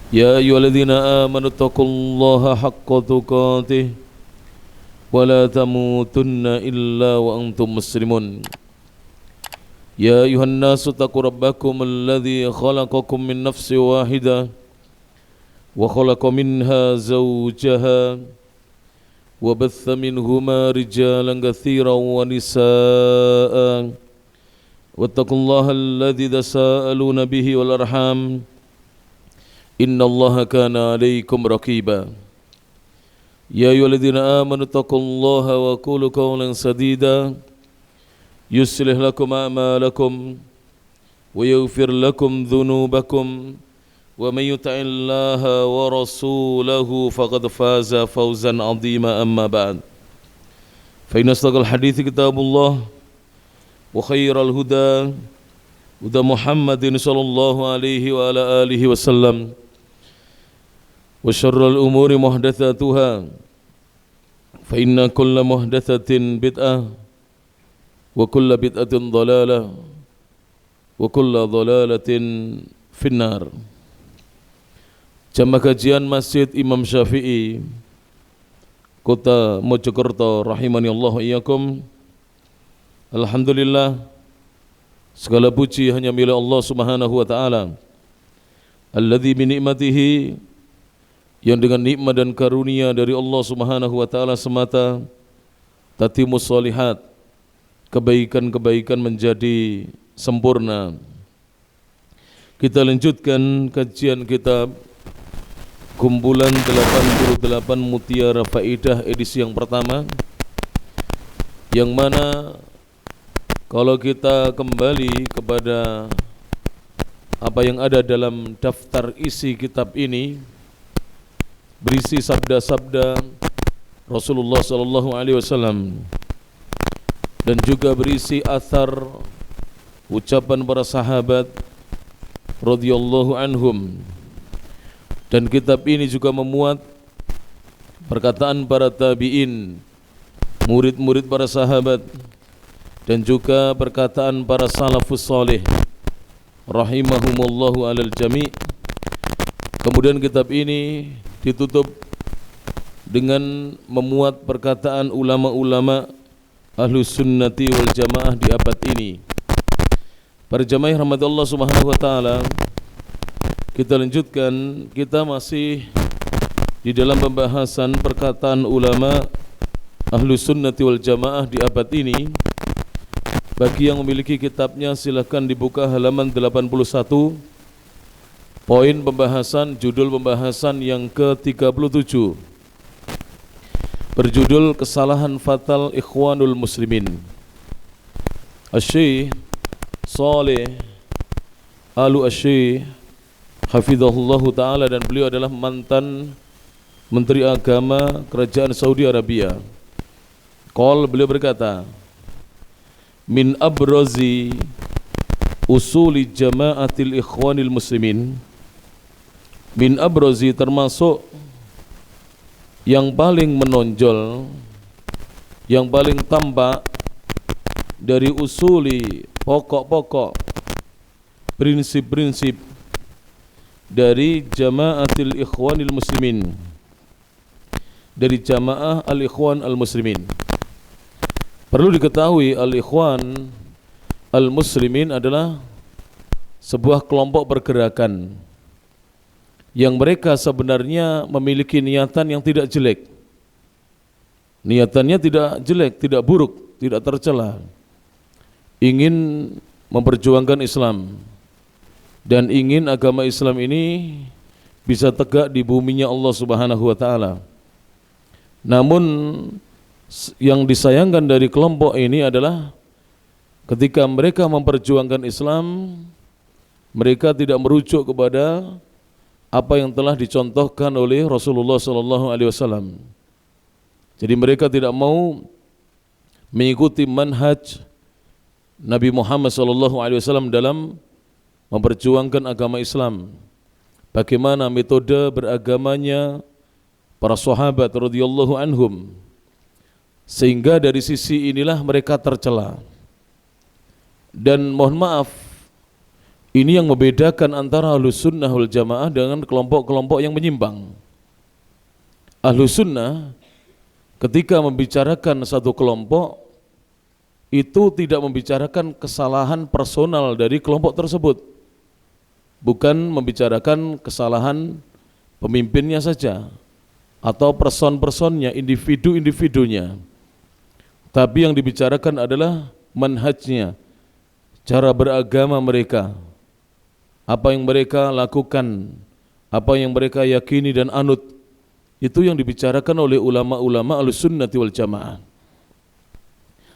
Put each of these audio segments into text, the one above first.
يا أيها الذين آمنوا اتقوا الله حق تقاته ولا تموتن إلا وأنتم مسلمون يا أيها الناس اتقوا ربكم الذي خلقكم من نفس واحدة وخلق منها زوجها وبث منهما رجالا كثيرا ونساء واتقوا الله الذي تساءلون به والأرحام إن الله كان عليكم رقيبا يا أيها الذين آمنوا اتقوا الله وقولوا قولا سديدا يصلح لكم أعمالكم ويغفر لكم ذنوبكم ومن يطع الله ورسوله فقد فاز فوزا عظيما أما بعد فإن أصدق الحديث كتاب الله وخير الهدى هدى محمد صلى الله عليه وعلى آله وسلم وشر الأمور محدثاتها فإن كل محدثة بدعة وكل بدعة ضلالة وكل ضلالة في النار. Jamaah kajian Masjid Imam Syafi'i Kota Mojokerto rahimani Allah wa iyyakum. Alhamdulillah, segala puji hanya milik Allah Subhanahu wa taala. Alladzi bi ni'matihi, yang dengan nikmat dan karunia dari Allah Subhanahu wa taala semata tatimmus shalihat, kebaikan-kebaikan menjadi sempurna. Kita lanjutkan kajian kitab kumpulan 88 Mutiara Faidah edisi yang pertama, yang mana kalau kita kembali kepada apa yang ada dalam daftar isi kitab ini, berisi sabda-sabda Rasulullah SAW dan juga berisi athar ucapan para sahabat radhiyallahu anhum. Dan kitab ini juga memuat perkataan para tabi'in, murid-murid para sahabat, dan juga perkataan para salafus salih rahimahumullahu alal jami'. Kemudian kitab ini ditutup dengan memuat perkataan ulama-ulama Ahlus Sunnati wal Jamaah di abad ini. Para jamaah rahmat Allah Subhanahu wa taala, kita lanjutkan, kita masih di dalam pembahasan perkataan ulama Ahlus Sunnati wal Jamaah di abad ini. Bagi yang memiliki kitabnya silakan dibuka halaman 81. Poin pembahasan, judul pembahasan yang ke-37, berjudul kesalahan fatal Ikhwanul Muslimin. Asy-Syaikh Shalih Al-Utsaimin hafizahullahu ta'ala, dan beliau adalah mantan Menteri Agama Kerajaan Saudi Arabia. Beliau berkata, min abrazi usuli jama'atil ikhwanil muslimin, min abrazi termasuk yang paling menonjol, yang paling tampak dari usuli, pokok-pokok, prinsip-prinsip dari jama'atil ikhwanil muslimin, dari jamaah al-ikhwan al-muslimin. Perlu diketahui al-ikhwan al-muslimin adalah sebuah kelompok pergerakan yang mereka sebenarnya memiliki niatan yang tidak jelek. Niatannya tidak jelek, tidak buruk, tidak tercela. Ingin memperjuangkan Islam dan ingin agama Islam ini bisa tegak di buminya Allah Subhanahu wa taala. Namun yang disayangkan dari kelompok ini adalah ketika mereka memperjuangkan Islam, mereka tidak merujuk kepada apa yang telah dicontohkan oleh Rasulullah SAW. Jadi mereka tidak mau mengikuti manhaj Nabi Muhammad SAW dalam memperjuangkan agama Islam. Bagaimana metode beragamanya para sahabat radhiyallahu anhum, sehingga dari sisi inilah mereka tercela. Dan mohon maaf, Ini yang membedakan antara Ahlus Sunnah wal Jamaah dengan kelompok-kelompok yang menyimpang. Ahlus Sunnah ketika membicarakan satu kelompok itu tidak membicarakan kesalahan personal dari kelompok tersebut, bukan membicarakan kesalahan pemimpinnya saja atau person-personnya, individu-individunya, tapi yang dibicarakan adalah manhajnya, cara beragama mereka, apa yang mereka lakukan, apa yang mereka yakini dan anut. Itu yang dibicarakan oleh ulama-ulama Ahlussunnati wal Jamaah.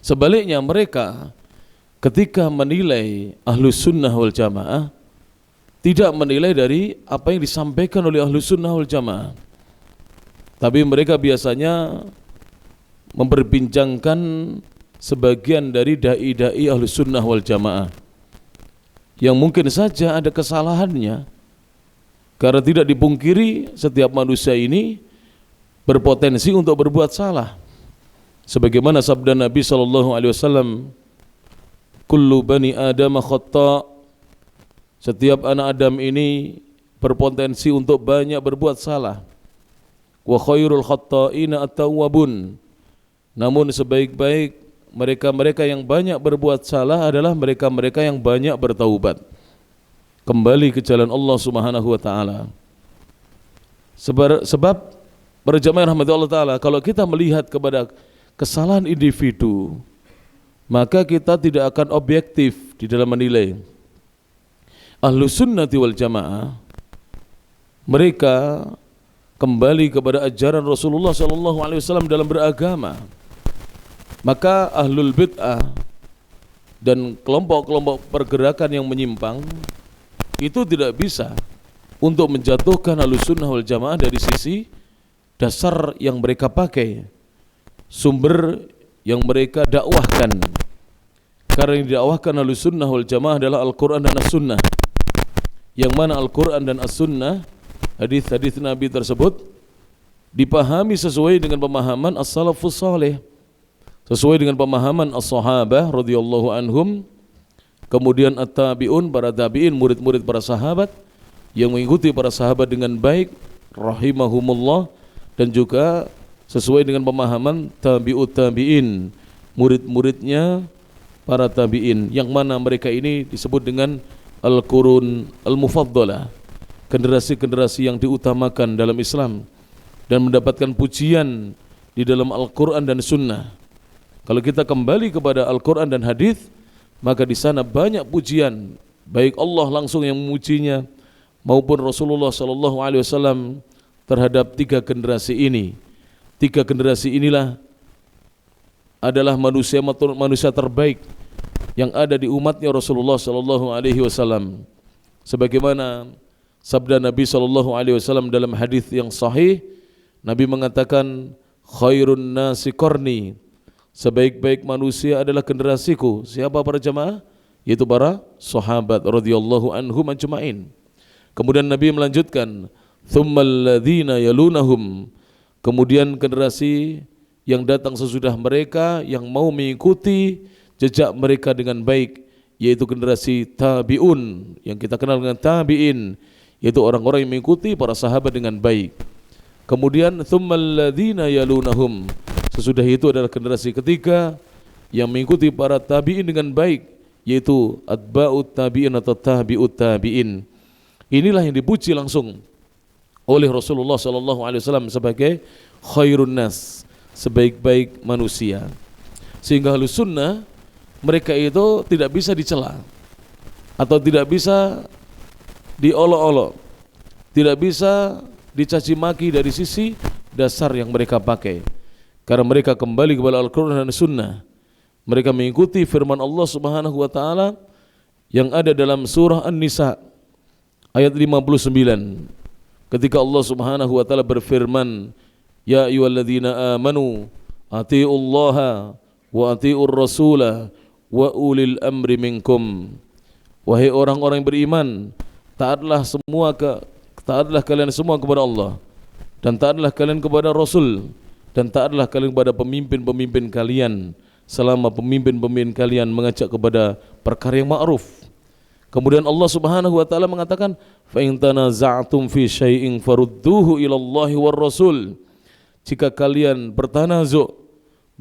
Sebaliknya mereka ketika menilai Ahlus Sunnah wal Jamaah tidak menilai dari apa yang disampaikan oleh Ahlus Sunnah wal Jamaah, tapi mereka biasanya memperbincangkan sebagian dari dai-dai Ahlus Sunnah wal Jamaah yang mungkin saja ada kesalahannya, karena tidak dipungkiri setiap manusia ini berpotensi untuk berbuat salah. Sebagaimana sabda Nabi SAW, kullu bani Adam khata', setiap anak Adam ini berpotensi untuk banyak berbuat salah. Wa khairul khatta'ina at-tawwabun, namun sebaik-baik mereka-mereka yang banyak berbuat salah adalah mereka-mereka yang banyak bertaubat, kembali ke jalan Allah Subhanahu wa taala. Sebab para jamaah rahmati Allah taala, kalau kita melihat kepada kesalahan individu, maka kita tidak akan objektif di dalam menilai. Ahlus Sunnati wal Jamaah mereka kembali kepada ajaran Rasulullah SAW dalam beragama. Maka ahlul bid'ah dan kelompok-kelompok pergerakan yang menyimpang itu tidak bisa untuk menjatuhkan Ahlus Sunnah wal Jamaah dari sisi dasar yang mereka pakai, sumber yang mereka dakwahkan. Karena yang didakwahkan Ahlus Sunnah wal Jamaah adalah Al-Quran dan As-Sunnah, yang mana Al-Quran dan As-Sunnah, hadis-hadis Nabi tersebut dipahami sesuai dengan pemahaman as-salafus salih, sesuai dengan pemahaman as-sahabah radhiyallahu anhum, kemudian at-tabi'un, para tabi'in, murid-murid para sahabat yang mengikuti para sahabat dengan baik rahimahumullah, dan juga sesuai dengan pemahaman tabi'ut tabi'in, murid-muridnya para tabi'in, yang mana mereka ini disebut dengan al-qurun al-mufaddalah, generasi-generasi yang diutamakan dalam Islam dan mendapatkan pujian di dalam Al-Quran dan Sunnah. Kalau kita kembali kepada Al-Quran dan hadis, maka di sana banyak pujian, baik Allah langsung yang memujinya maupun Rasulullah SAW terhadap tiga generasi ini. Tiga generasi inilah adalah manusia terbaik yang ada di umatnya Rasulullah SAW. Sebagaimana sabda Nabi SAW dalam hadis yang sahih, Nabi mengatakan, khairun nasi qarni, sebaik-baik manusia adalah generasiku. Siapa para jamaah? Yaitu para sahabat radhiyallahu anhum ajma'in. Kemudian Nabi melanjutkan, thummal ladzina yalunahum, kemudian generasi yang datang sesudah mereka yang mau mengikuti jejak mereka dengan baik, yaitu generasi tabi'un, yang kita kenal dengan tabi'in, yaitu orang-orang yang mengikuti para sahabat dengan baik. Kemudian thummal ladzina yalunahum, sesudah itu adalah generasi ketiga yang mengikuti para tabi'in dengan baik, yaitu atba'ut tabi'in atau tabi'ut tabi'in. Inilah yang dipuji langsung oleh Rasulullah SAW sebagai khairun nas, sebaik-baik manusia. Sehingga Ahlus Sunnah mereka itu tidak bisa dicela atau tidak bisa diolok-olok, tidak bisa dicaci maki dari sisi dasar yang mereka pakai, karena mereka kembali kepada Al-Quran dan Sunnah. Mereka mengikuti firman Allah Subhanahu wa taala yang ada dalam surah An-Nisa ayat 59, ketika Allah Subhanahu wa taala berfirman, ya ayyuhalladzina amanu atiullaha wa atiur rasula wa ulil amri minkum. Wahai orang-orang yang beriman, taatlah kalian semua kepada Allah, dan taatlah kalian kepada Rasul, dan taatlah kalian kepada pemimpin-pemimpin kalian selama pemimpin-pemimpin kalian mengajak kepada perkara yang ma'ruf. Kemudian Allah Subhanahu wa taala mengatakan, "Fa in tanaza'tum fi syai'in farudduhu ila Allahi war Rasul." Jika kalian bertanazu',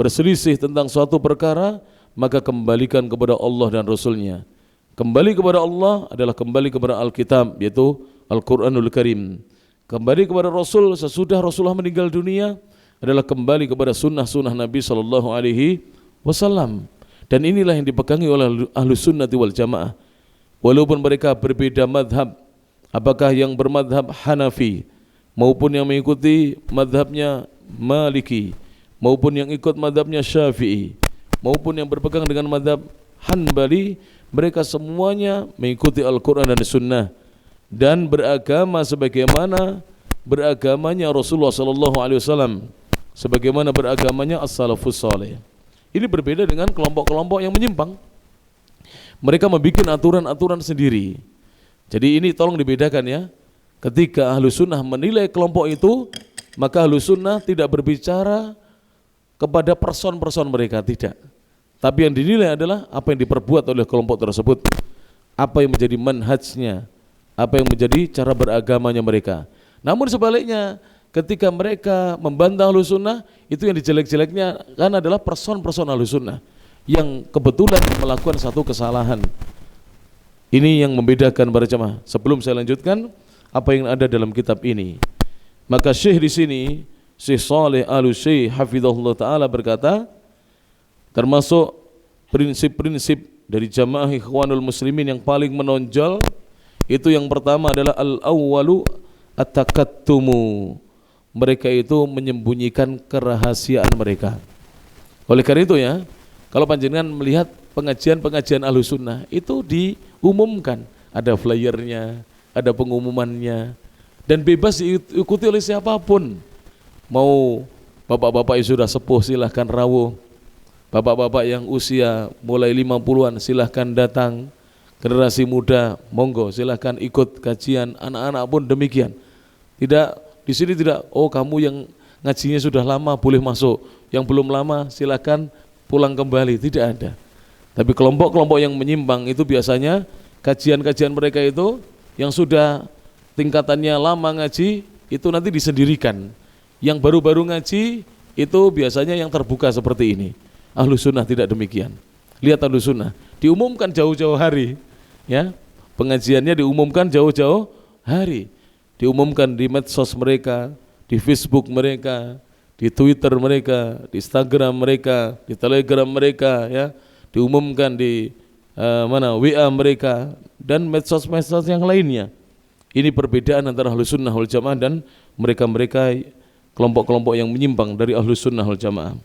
berselisih tentang suatu perkara, maka kembalikan kepada Allah dan Rasulnya. Kembali kepada Allah adalah kembali kepada Alkitab, yaitu Al-Quranul Karim. Kembali kepada Rasul sesudah Rasulullah meninggal dunia adalah kembali kepada sunnah-sunnah Nabi SAW. Dan inilah yang dipegangi oleh Ahlus Sunnati wal Jamaah. Walaupun mereka berbeda madhab, apakah yang bermadhab Hanafi maupun yang mengikuti madhabnya Maliki, maupun yang ikut madhabnya Syafi'i, maupun yang berpegang dengan madhab Hanbali, mereka semuanya mengikuti Al-Quran dan Sunnah dan beragama sebagaimana beragamanya Rasulullah SAW, sebagaimana beragamanya As-Salafus Saleh. Ini berbeda dengan kelompok-kelompok yang menyimpang. Mereka membuat aturan-aturan sendiri. Jadi ini tolong dibedakan ya. Ketika Ahlus Sunnah menilai kelompok itu, maka Ahlus Sunnah tidak berbicara kepada person-person mereka, tidak. Tapi yang dinilai adalah apa yang diperbuat oleh kelompok tersebut, apa yang menjadi manhajnya, apa yang menjadi cara beragamanya mereka. Namun sebaliknya, ketika mereka membantah Ahlus Sunnah, itu yang dijelek-jeleknya kan adalah person-person Ahlus Sunnah yang kebetulan melakukan satu kesalahan. Ini yang membedakan para jemaah. Sebelum saya lanjutkan apa yang ada dalam kitab ini, maka Syekh di sini, Syekh Saleh Al-Utsaimin hafizahullah taala berkata, termasuk prinsip-prinsip dari jamaah Ikhwanul Muslimin yang paling menonjol itu yang pertama adalah al-awwalu at-takattumu. Mereka itu menyembunyikan kerahasiaan mereka. Oleh karena itu ya, kalau panjenengan melihat pengajian-pengajian Ahlus Sunnah itu diumumkan, ada flyernya, ada pengumumannya, dan bebas diikuti oleh siapapun. Mau bapak-bapak yang sudah sepuh silahkan rawuh, bapak-bapak yang usia mulai 50-an silahkan datang, generasi muda monggo silahkan ikut kajian, anak-anak pun demikian. Tidak, di sini tidak, oh kamu yang ngajinya sudah lama boleh masuk, yang belum lama silahkan pulang kembali, tidak ada. Tapi kelompok-kelompok yang menyimpang itu biasanya kajian-kajian mereka itu yang sudah tingkatannya lama ngaji itu nanti disendirikan. Yang baru-baru ngaji itu biasanya yang terbuka seperti ini. Ahlus Sunnah tidak demikian. Lihat Ahlus Sunnah diumumkan jauh-jauh hari, ya, pengajiannya diumumkan jauh-jauh hari, diumumkan di medsos mereka, di Facebook mereka, di Twitter mereka, di Instagram mereka, di Telegram mereka, ya, diumumkan di WA mereka dan medsos-medsos yang lainnya. Ini perbedaan antara Ahlus Sunnah wal Jamaah dan mereka-mereka kelompok-kelompok yang menyimpang dari Ahlus Sunnah wal Jamaah.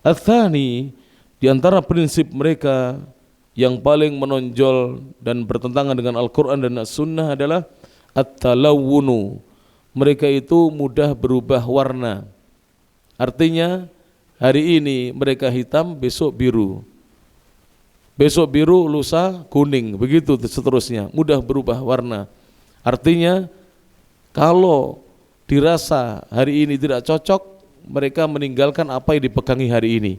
Ats-tsani, di antara prinsip mereka yang paling menonjol dan bertentangan dengan Al-Quran dan As-Sunnah adalah at-talawwunu. Mereka itu mudah berubah warna. Artinya hari ini mereka hitam, besok biru, besok biru, lusa kuning, begitu seterusnya, mudah berubah warna. Artinya kalau dirasa hari ini tidak cocok, mereka meninggalkan apa yang dipegangi hari ini.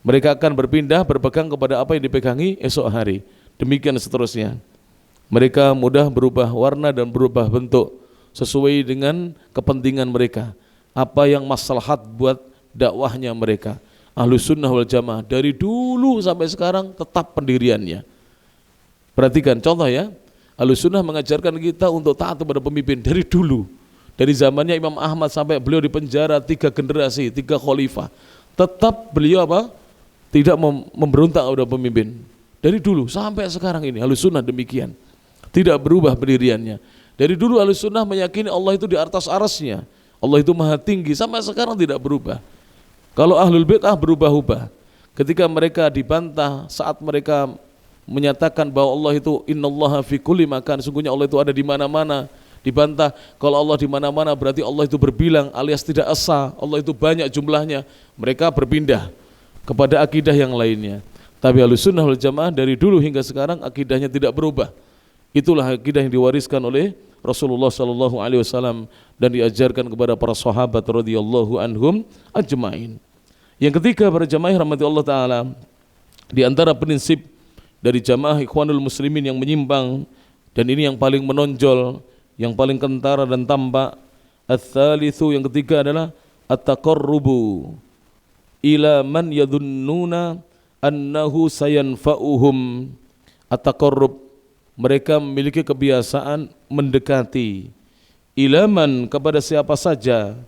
Mereka akan berpindah berpegang kepada apa yang dipegangi esok hari. Demikian seterusnya. Mereka mudah berubah warna dan berubah bentuk sesuai dengan kepentingan mereka. Apa yang maslahat buat dakwahnya mereka. Ahlus Sunnah wal Jamaah dari dulu sampai sekarang tetap pendiriannya. Perhatikan contoh ya, Ahlus Sunnah mengajarkan kita untuk taat kepada pemimpin dari dulu. Dari zamannya Imam Ahmad sampai beliau di penjara 3 generasi, 3 khalifah. Tetap beliau apa? Tidak memberontak kepada pemimpin. Dari dulu sampai sekarang ini Ahlus Sunnah demikian. Tidak berubah pendiriannya. Dari dulu Ahlus Sunnah meyakini Allah itu di atas arasnya. Allah itu maha tinggi, sampai sekarang tidak berubah. Kalau Ahlul Bid'ah berubah-ubah. Ketika mereka dibantah saat mereka menyatakan bahwa Allah itu innallaha fi kulli makan, sungguhnya Allah itu ada di mana-mana. Dibantah, kalau Allah di mana-mana berarti Allah itu berbilang alias tidak esa, Allah itu banyak jumlahnya. Mereka berpindah kepada akidah yang lainnya. Tapi Ahlus Sunnah wal Jamaah dari dulu hingga sekarang akidahnya tidak berubah. Itulah akidah yang diwariskan oleh Rasulullah SAW dan diajarkan kepada para sahabat radhiyallahu anhum ajmain. Yang ketiga para jamaah rahmati Allah taala, di antara prinsip dari jamaah Ikhwanul Muslimin yang menyimpang, dan ini yang paling menonjol, yang paling kentara dan tampak. Ats-tsalitsu, yang ketiga adalah at-taqarrubu ila man yadhunnuna annahu sayanfa'uhum. At-taqarrub, mereka memiliki kebiasaan mendekati, ilaman, kepada siapa saja,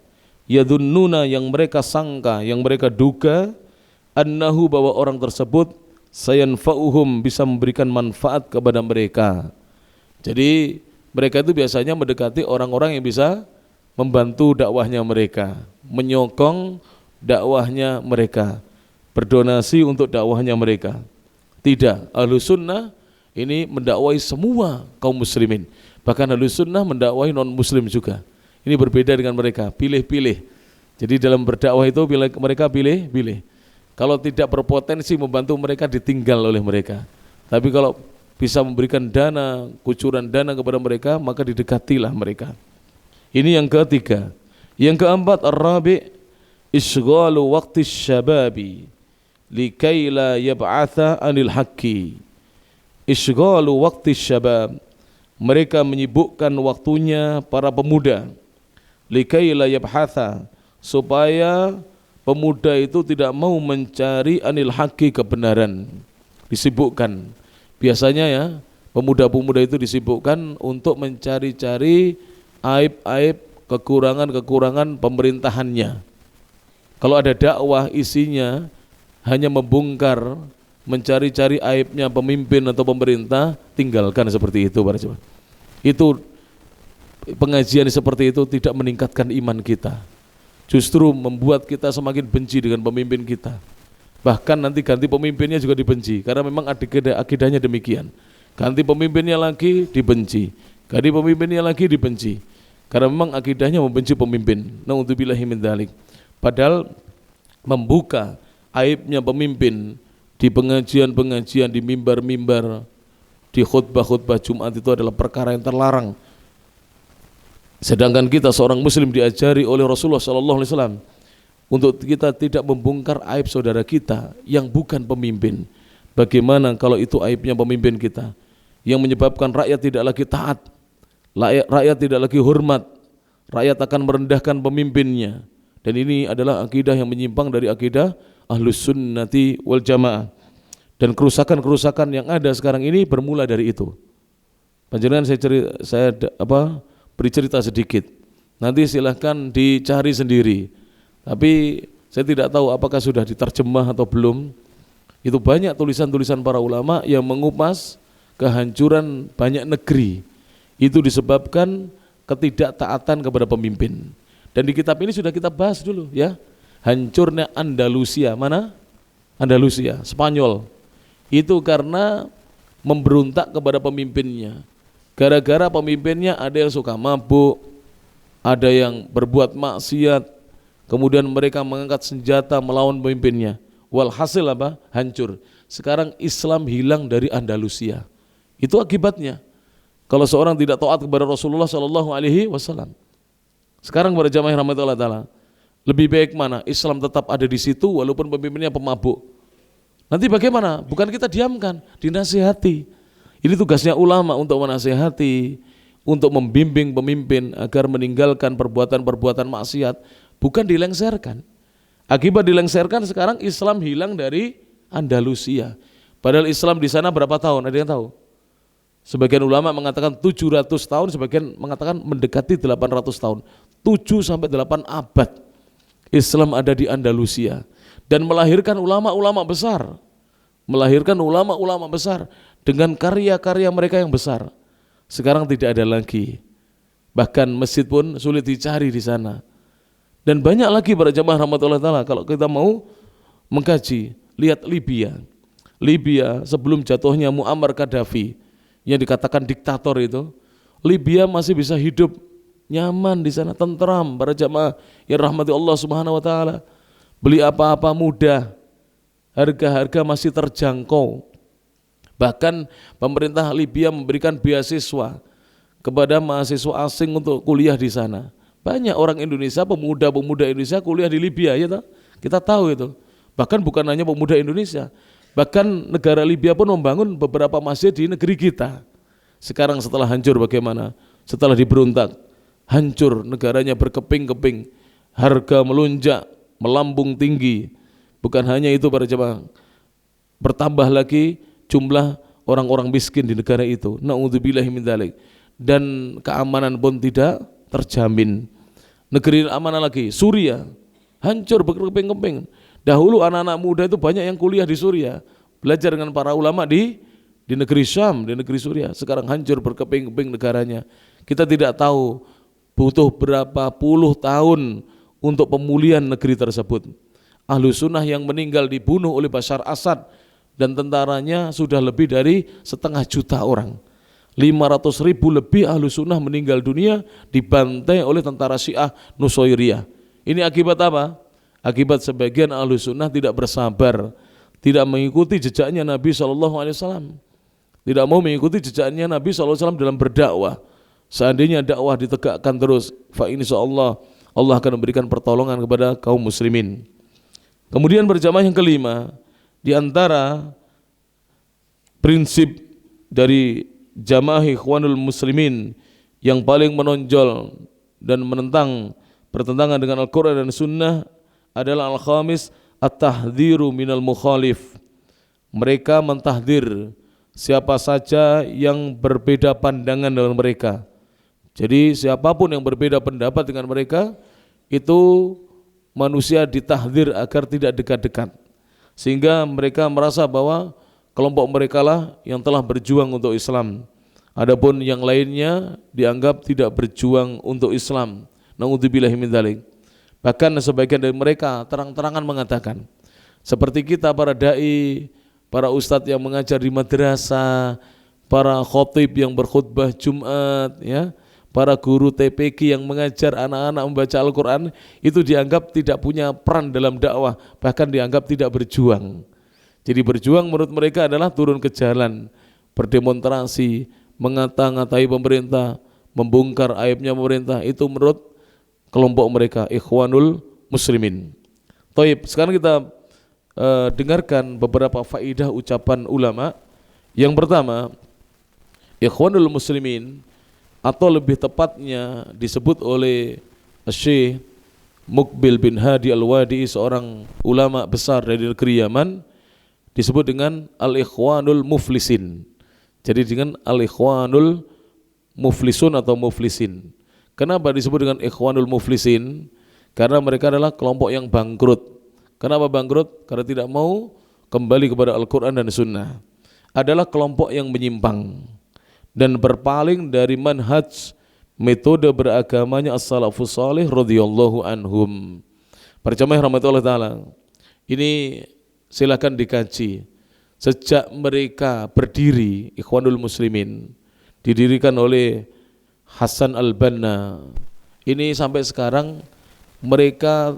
yadhunnuna, yang mereka sangka, yang mereka duga, annahu, bahwa orang tersebut sayanfa'uhum, bisa memberikan manfaat kepada mereka. Jadi mereka itu biasanya mendekati orang-orang yang bisa membantu dakwahnya mereka, menyokong dakwahnya mereka, berdonasi untuk dakwahnya mereka. Tidak, Ahlus Sunnah ini mendakwai semua kaum muslimin, bahkan Ahlus Sunnah mendakwai non muslim juga. Ini berbeda dengan mereka, pilih-pilih. Jadi dalam berdakwah itu mereka pilih-pilih. Kalau tidak berpotensi membantu mereka, ditinggal oleh mereka. Tapi kalau bisa memberikan dana, kucuran dana kepada mereka, maka didekatilah mereka. Ini yang ketiga. Yang keempat, ar-rabi' isghalu waqti syababi likai la yab'atha anil haqqi. Isghalu waqti syabab, mereka menyibukkan waktunya para pemuda, likai la yab'atha, supaya pemuda itu tidak mau mencari anil haqqi, kebenaran. Disibukkan. Biasanya ya, pemuda-pemuda itu disibukkan untuk mencari-cari aib-aib, kekurangan-kekurangan pemerintahannya. Kalau ada dakwah isinya hanya membongkar, mencari-cari aibnya pemimpin atau pemerintah, tinggalkan seperti itu para jemaah. Itu pengajian seperti itu tidak meningkatkan iman kita. Justru membuat kita semakin benci dengan pemimpin kita. Bahkan nanti ganti pemimpinnya juga dibenci, karena memang akidahnya demikian. Ganti pemimpinnya lagi dibenci, ganti pemimpinnya lagi dibenci, karena memang akidahnya membenci pemimpin. Na'udzubillahi min dzalik. Padahal membuka aibnya pemimpin di pengajian-pengajian, di mimbar-mimbar, di khutbah-khutbah Jumat itu adalah perkara yang terlarang. Sedangkan kita seorang muslim diajari oleh Rasulullah SAW untuk kita tidak membongkar aib saudara kita yang bukan pemimpin. Bagaimana kalau itu aibnya pemimpin kita, yang menyebabkan rakyat tidak lagi taat, rakyat tidak lagi hormat, rakyat akan merendahkan pemimpinnya. Dan ini adalah akidah yang menyimpang dari akidah Ahlus Sunnati wal Jamaah. Dan kerusakan-kerusakan yang ada sekarang ini bermula dari itu. Panjenengan saya beri cerita sedikit. Nanti silahkan dicari sendiri. Tapi saya tidak tahu apakah sudah diterjemah atau belum. Itu banyak tulisan-tulisan para ulama yang mengupas kehancuran banyak negeri. Itu disebabkan ketidaktaatan kepada pemimpin. Dan di kitab ini sudah kita bahas dulu ya. Hancurnya Andalusia, mana? Andalusia, Spanyol. Itu karena memberontak kepada pemimpinnya. Gara-gara pemimpinnya ada yang suka mabuk, ada yang berbuat maksiat, kemudian mereka mengangkat senjata melawan pemimpinnya. Walhasil apa? Hancur. Sekarang Islam hilang dari Andalusia. Itu akibatnya. Kalau seorang tidak taat kepada Rasulullah SAW. Sekarang pada jamaah rahmatullah ta'ala, lebih baik mana? Islam tetap ada di situ walaupun pemimpinnya pemabuk. Nanti bagaimana? Bukan kita diamkan, dinasihati. Ini tugasnya ulama untuk menasihati, untuk membimbing pemimpin agar meninggalkan perbuatan-perbuatan maksiat, bukan dilengserkan. Akibat dilengserkan sekarang Islam hilang dari Andalusia. Padahal Islam di sana berapa tahun? Ada yang tahu? Sebagian ulama mengatakan 700 tahun, sebagian mengatakan mendekati 800 tahun. 7 sampai 8 abad Islam ada di Andalusia dan melahirkan ulama-ulama besar. Melahirkan ulama-ulama besar dengan karya-karya mereka yang besar. Sekarang tidak ada lagi. Bahkan masjid pun sulit dicari di sana. Dan banyak lagi para jamaah rahmatullah ta'ala kalau kita mau mengkaji. Lihat Libya. Libya sebelum jatuhnya Muammar Gaddafi yang dikatakan diktator itu, Libya masih bisa hidup nyaman di sana, tentram para jamaah yang rahmati Allah Subhanahu wa taala. Beli apa-apa mudah. Harga-harga masih terjangkau. Bahkan pemerintah Libya memberikan beasiswa kepada mahasiswa asing untuk kuliah di sana. Banyak orang Indonesia, pemuda-pemuda Indonesia kuliah di Libya ya toh? Kita tahu itu. Bahkan bukan hanya pemuda Indonesia, Bahkan negara Libya pun membangun beberapa masjid di negeri kita. Sekarang setelah hancur bagaimana? Setelah diberontak, hancur, negaranya berkeping-keping, harga melonjak, melambung tinggi. Bukan hanya itu para jemaah, bertambah lagi jumlah orang-orang miskin di negara itu. Na'udzubillahi min dzalik. Dan keamanan pun tidak terjamin. Negeri mana lagi? Suriah, hancur berkeping-keping. Dahulu anak-anak muda itu banyak yang kuliah di Suriah, belajar dengan para ulama di negeri Syam, di negeri Suriah. Sekarang hancur berkeping-keping negaranya. Kita tidak tahu butuh berapa puluh tahun untuk pemulihan negeri tersebut. Ahlu sunnah yang meninggal dibunuh oleh Bashar Assad dan tentaranya sudah lebih dari 500 juta orang. 500.000 lebih ahlu sunnah meninggal dunia dibantai oleh tentara Syiah Nusairiyah. Ini akibat apa? Akibat sebagian ahlu sunnah tidak bersabar, tidak mengikuti jejaknya Nabi SAW, tidak mau mengikuti jejaknya Nabi SAW dalam berdakwah. Seandainya dakwah ditegakkan terus, fa insyaallah Allah akan memberikan pertolongan kepada kaum muslimin. Kemudian berjamaah yang kelima, di antara prinsip dari jamaah ikhwanul muslimin yang paling menonjol dan menentang pertentangan dengan Al-Quran dan Sunnah adalah al-khamis at-tahdhiru minal mukhalif. Mereka mentahdir siapa saja yang berbeda pandangan dengan mereka. Jadi siapapun yang berbeda pendapat dengan mereka, itu manusia ditahdir agar tidak dekat-dekat. Sehingga mereka merasa bahwa kelompok mereka lah yang telah berjuang untuk Islam. Adapun yang lainnya dianggap tidak berjuang untuk Islam. Na'udzubillahi min dzalik. Bahkan sebagian dari mereka terang-terangan mengatakan, seperti kita para da'i, para ustadz yang mengajar di madrasah, para khotib yang berkhutbah Jumat, ya, para guru TPQ yang mengajar anak-anak membaca Al-Quran, itu dianggap tidak punya peran dalam dakwah, bahkan dianggap tidak berjuang. Jadi berjuang menurut mereka adalah turun ke jalan, berdemonstrasi, mengata-ngatai pemerintah, membongkar aibnya pemerintah. Itu menurut kelompok mereka, ikhwanul muslimin. Taib, sekarang kita dengarkan beberapa faidah ucapan ulama. Yang pertama, ikhwanul muslimin, atau lebih tepatnya disebut oleh Syekh Muqbil bin Hadi Al-Wadi, seorang ulama besar dari negeri Yaman, disebut dengan al-ikhwanul muflisin. Jadi dengan al-ikhwanul muflisun atau muflisin. Kenapa disebut dengan ikhwanul muflisin? Karena mereka adalah kelompok yang bangkrut. Kenapa bangkrut? Karena tidak mau kembali kepada Al-Quran dan Sunnah. Adalah kelompok yang menyimpang dan berpaling dari manhaj metode beragamanya as-salafus salih radhiyallahu anhum. Para jamaah rahmatullah ta'ala, ini silakan dikaji. Sejak mereka berdiri, ikhwanul muslimin, didirikan oleh Hasan al-Banna, ini sampai sekarang mereka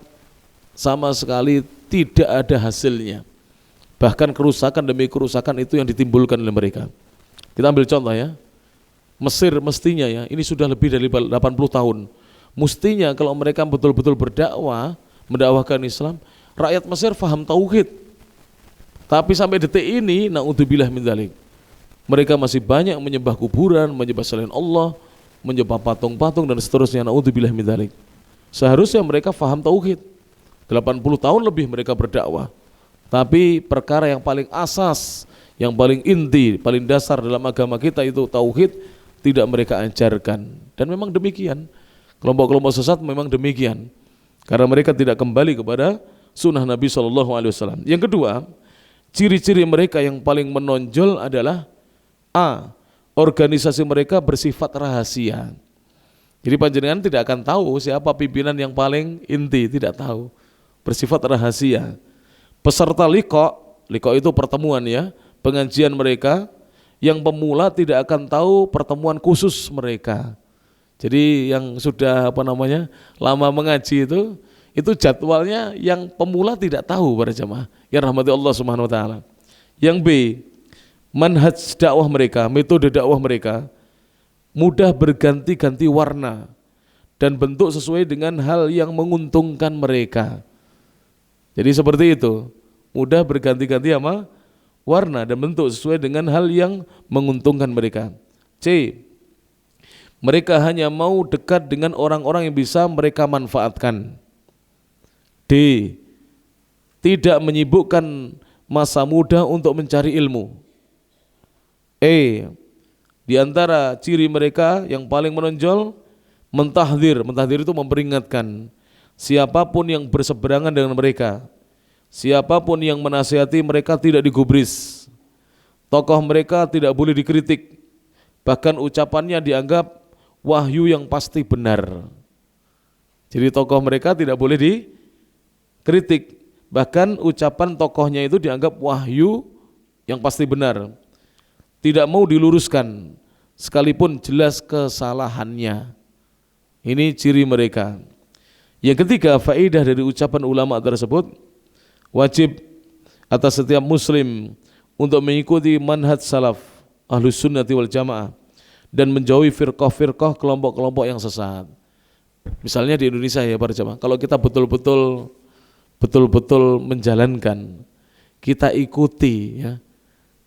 sama sekali tidak ada hasilnya. Bahkan kerusakan demi kerusakan itu yang ditimbulkan oleh mereka. Kita ambil contoh ya, Mesir mestinya ya, ini sudah lebih dari 80 tahun. Mestinya kalau mereka betul-betul berdakwah, mendakwahkan Islam, rakyat Mesir faham tauhid. Tapi sampai detik ini, na'udzubillah min dzalik, mereka masih banyak menyembah kuburan, menyembah selain Allah, menyembah patung-patung dan seterusnya. Na'udzubillah min dzalik. Seharusnya mereka faham tauhid. 80 tahun lebih mereka berdakwah. Tapi perkara yang paling asas, yang paling inti, paling dasar dalam agama kita itu tauhid, tidak mereka ajarkan. Dan memang demikian. Kelompok-kelompok sesat memang demikian. Karena mereka tidak kembali kepada sunnah Nabi SAW. Yang kedua, ciri-ciri mereka yang paling menonjol adalah A, organisasi mereka bersifat rahasia. Jadi panjenengan tidak akan tahu siapa pimpinan yang paling inti, tidak tahu. Bersifat rahasia. Peserta liqa itu pertemuan ya, pengajian mereka, yang pemula tidak akan tahu pertemuan khusus mereka. Jadi yang sudah lama mengaji itu jadwalnya yang pemula tidak tahu para jamaah. Ya rahmati Allah Subhanahu wa taala. Yang B, manhaj dakwah mereka, metode dakwah mereka mudah berganti-ganti warna dan bentuk sesuai dengan hal yang menguntungkan mereka. Jadi seperti itu, mudah berganti-ganti warna dan bentuk sesuai dengan hal yang menguntungkan mereka. C. Mereka hanya mau dekat dengan orang-orang yang bisa mereka manfaatkan. D. Tidak menyibukkan masa muda untuk mencari ilmu. E. Di antara ciri mereka yang paling menonjol, mentahdir. Mentahdir itu memperingatkan siapapun yang berseberangan dengan mereka. Siapapun yang menasihati mereka tidak digubris. Tokoh mereka tidak boleh dikritik. Bahkan ucapannya dianggap wahyu yang pasti benar. Jadi tokoh mereka tidak boleh dikritik. Bahkan ucapan tokohnya itu dianggap wahyu yang pasti benar. Tidak mau diluruskan sekalipun jelas kesalahannya. Ini ciri mereka. Yang ketiga, faedah dari ucapan ulama tersebut, wajib atas setiap muslim untuk mengikuti manhaj salaf Ahlus Sunnati wal Jamaah dan menjauhi firqah-firqah, kelompok-kelompok yang sesat. Misalnya di Indonesia ya para jamaah, kalau kita betul-betul menjalankan, kita ikuti ya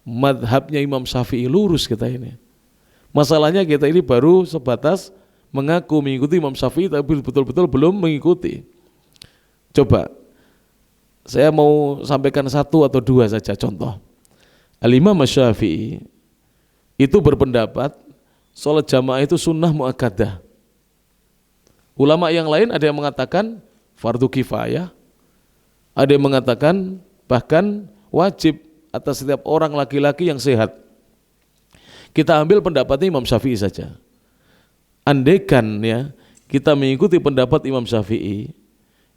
madhabnya Imam Syafi'i, lurus kita ini. Masalahnya kita ini baru sebatas mengaku mengikuti Imam Syafi'i tapi betul-betul belum mengikuti. Coba saya mau sampaikan satu atau dua saja contoh. Al-Imam Syafi'i itu berpendapat sholat jamaah itu sunnah muakkadah. Ulama yang lain ada yang mengatakan fardu kifayah, ada yang mengatakan bahkan wajib atas setiap orang laki-laki yang sehat. Kita ambil pendapatnya Imam Syafi'i saja. Andaikan ya kita mengikuti pendapat Imam Syafi'i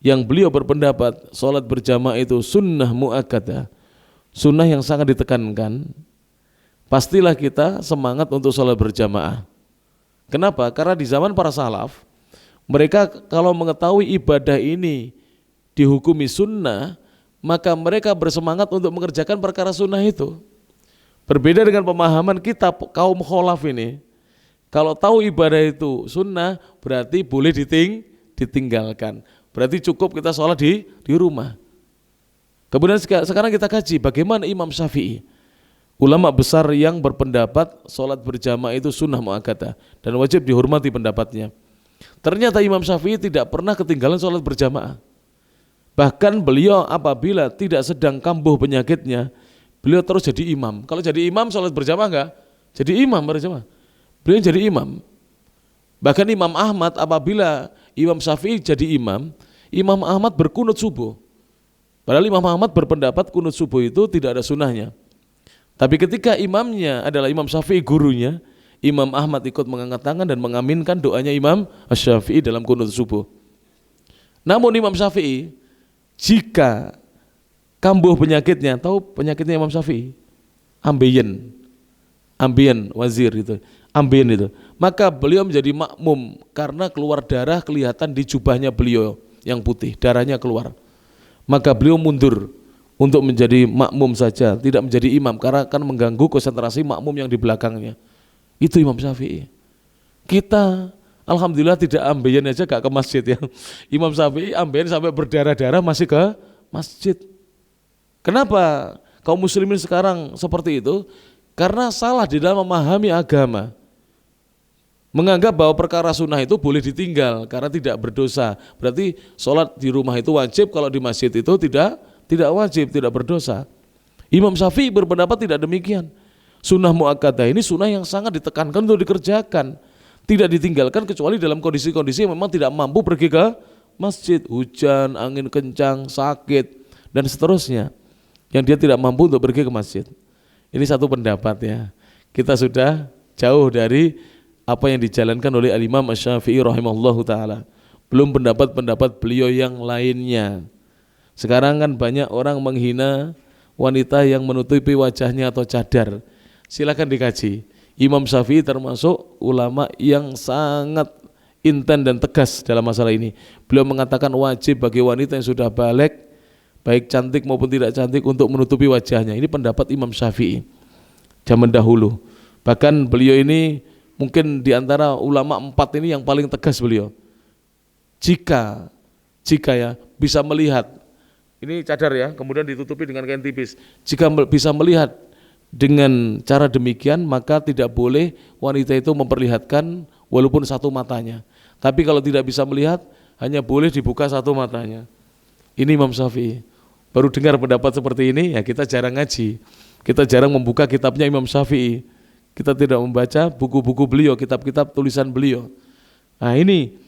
yang beliau berpendapat sholat berjamaah itu sunnah muakkadah, sunnah yang sangat ditekankan, pastilah kita semangat untuk sholat berjamaah. Kenapa? Karena di zaman para salaf, mereka kalau mengetahui ibadah ini dihukumi sunnah, maka mereka bersemangat untuk mengerjakan perkara sunnah itu. Berbeda dengan pemahaman kita kaum kholaf ini, kalau tahu ibadah itu sunnah, berarti boleh ditinggalkan. Berarti cukup kita sholat di rumah. Kemudian sekarang kita kaji bagaimana Imam Syafi'i, ulama besar yang berpendapat sholat berjamaah itu sunnah muakkadah dan wajib dihormati pendapatnya. Ternyata Imam Syafi'i tidak pernah ketinggalan sholat berjamaah. Bahkan beliau apabila tidak sedang kambuh penyakitnya, beliau terus jadi imam. Kalau jadi imam sholat berjamaah enggak? Jadi imam berjamaah. Beliau jadi imam. Bahkan Imam Ahmad apabila Imam Syafi'i jadi imam, Imam Ahmad berkunut subuh. Padahal Imam Ahmad berpendapat kunut subuh itu tidak ada sunnahnya. Tapi ketika imamnya adalah Imam Syafi'i gurunya, Imam Ahmad ikut mengangkat tangan dan mengaminkan doanya Imam Syafi'i dalam kunut subuh. Namun Imam Syafi'i jika kambuh penyakitnya, tahu penyakitnya Imam Syafi'i? Ambien wazir itu. Ambien itu. Maka beliau menjadi makmum karena keluar darah kelihatan di jubahnya beliau yang putih, darahnya keluar. Maka beliau mundur untuk menjadi makmum saja, tidak menjadi imam karena akan mengganggu konsentrasi makmum yang di belakangnya. Itu Imam Syafi'i. Kita alhamdulillah tidak ambien aja gak ke masjid ya. Imam Syafi'i ambien sampai berdarah-darah masih ke masjid. Kenapa kaum muslimin sekarang seperti itu? Karena salah di dalam memahami agama. Menganggap bahwa perkara sunnah itu boleh ditinggal karena tidak berdosa. Berarti sholat di rumah itu wajib, kalau di masjid itu tidak wajib, tidak berdosa. Imam Syafi'i berpendapat tidak demikian. Sunnah muakkadah ini sunnah yang sangat ditekankan untuk dikerjakan, tidak ditinggalkan kecuali dalam kondisi-kondisi yang memang tidak mampu pergi ke masjid, hujan, angin kencang, sakit dan seterusnya, yang dia tidak mampu untuk pergi ke masjid. Ini satu pendapat ya. Kita sudah jauh dari apa yang dijalankan oleh Al-Imam Asy-Syafi'i rahimahullahu ta'ala. Belum pendapat-pendapat beliau yang lainnya. Sekarang kan banyak orang menghina wanita yang menutupi wajahnya atau cadar. Silakan dikaji. Imam Syafi'i termasuk ulama yang sangat inten dan tegas dalam masalah ini. Beliau mengatakan wajib bagi wanita yang sudah balik, baik cantik maupun tidak cantik, untuk menutupi wajahnya. Ini pendapat Imam Syafi'i zaman dahulu. Bahkan beliau ini mungkin di antara ulama 4 ini yang paling tegas beliau. Jika ya bisa melihat Ini cadar ya, kemudian ditutupi dengan kain tipis. Jika bisa melihat dengan cara demikian, maka tidak boleh wanita itu memperlihatkan walaupun satu matanya. Tapi kalau tidak bisa melihat, hanya boleh dibuka satu matanya. Ini Imam Syafi'i. Baru dengar pendapat seperti ini, ya kita jarang ngaji. Kita jarang membuka kitabnya Imam Syafi'i. Kita tidak membaca buku-buku beliau, kitab-kitab tulisan beliau. Nah ini,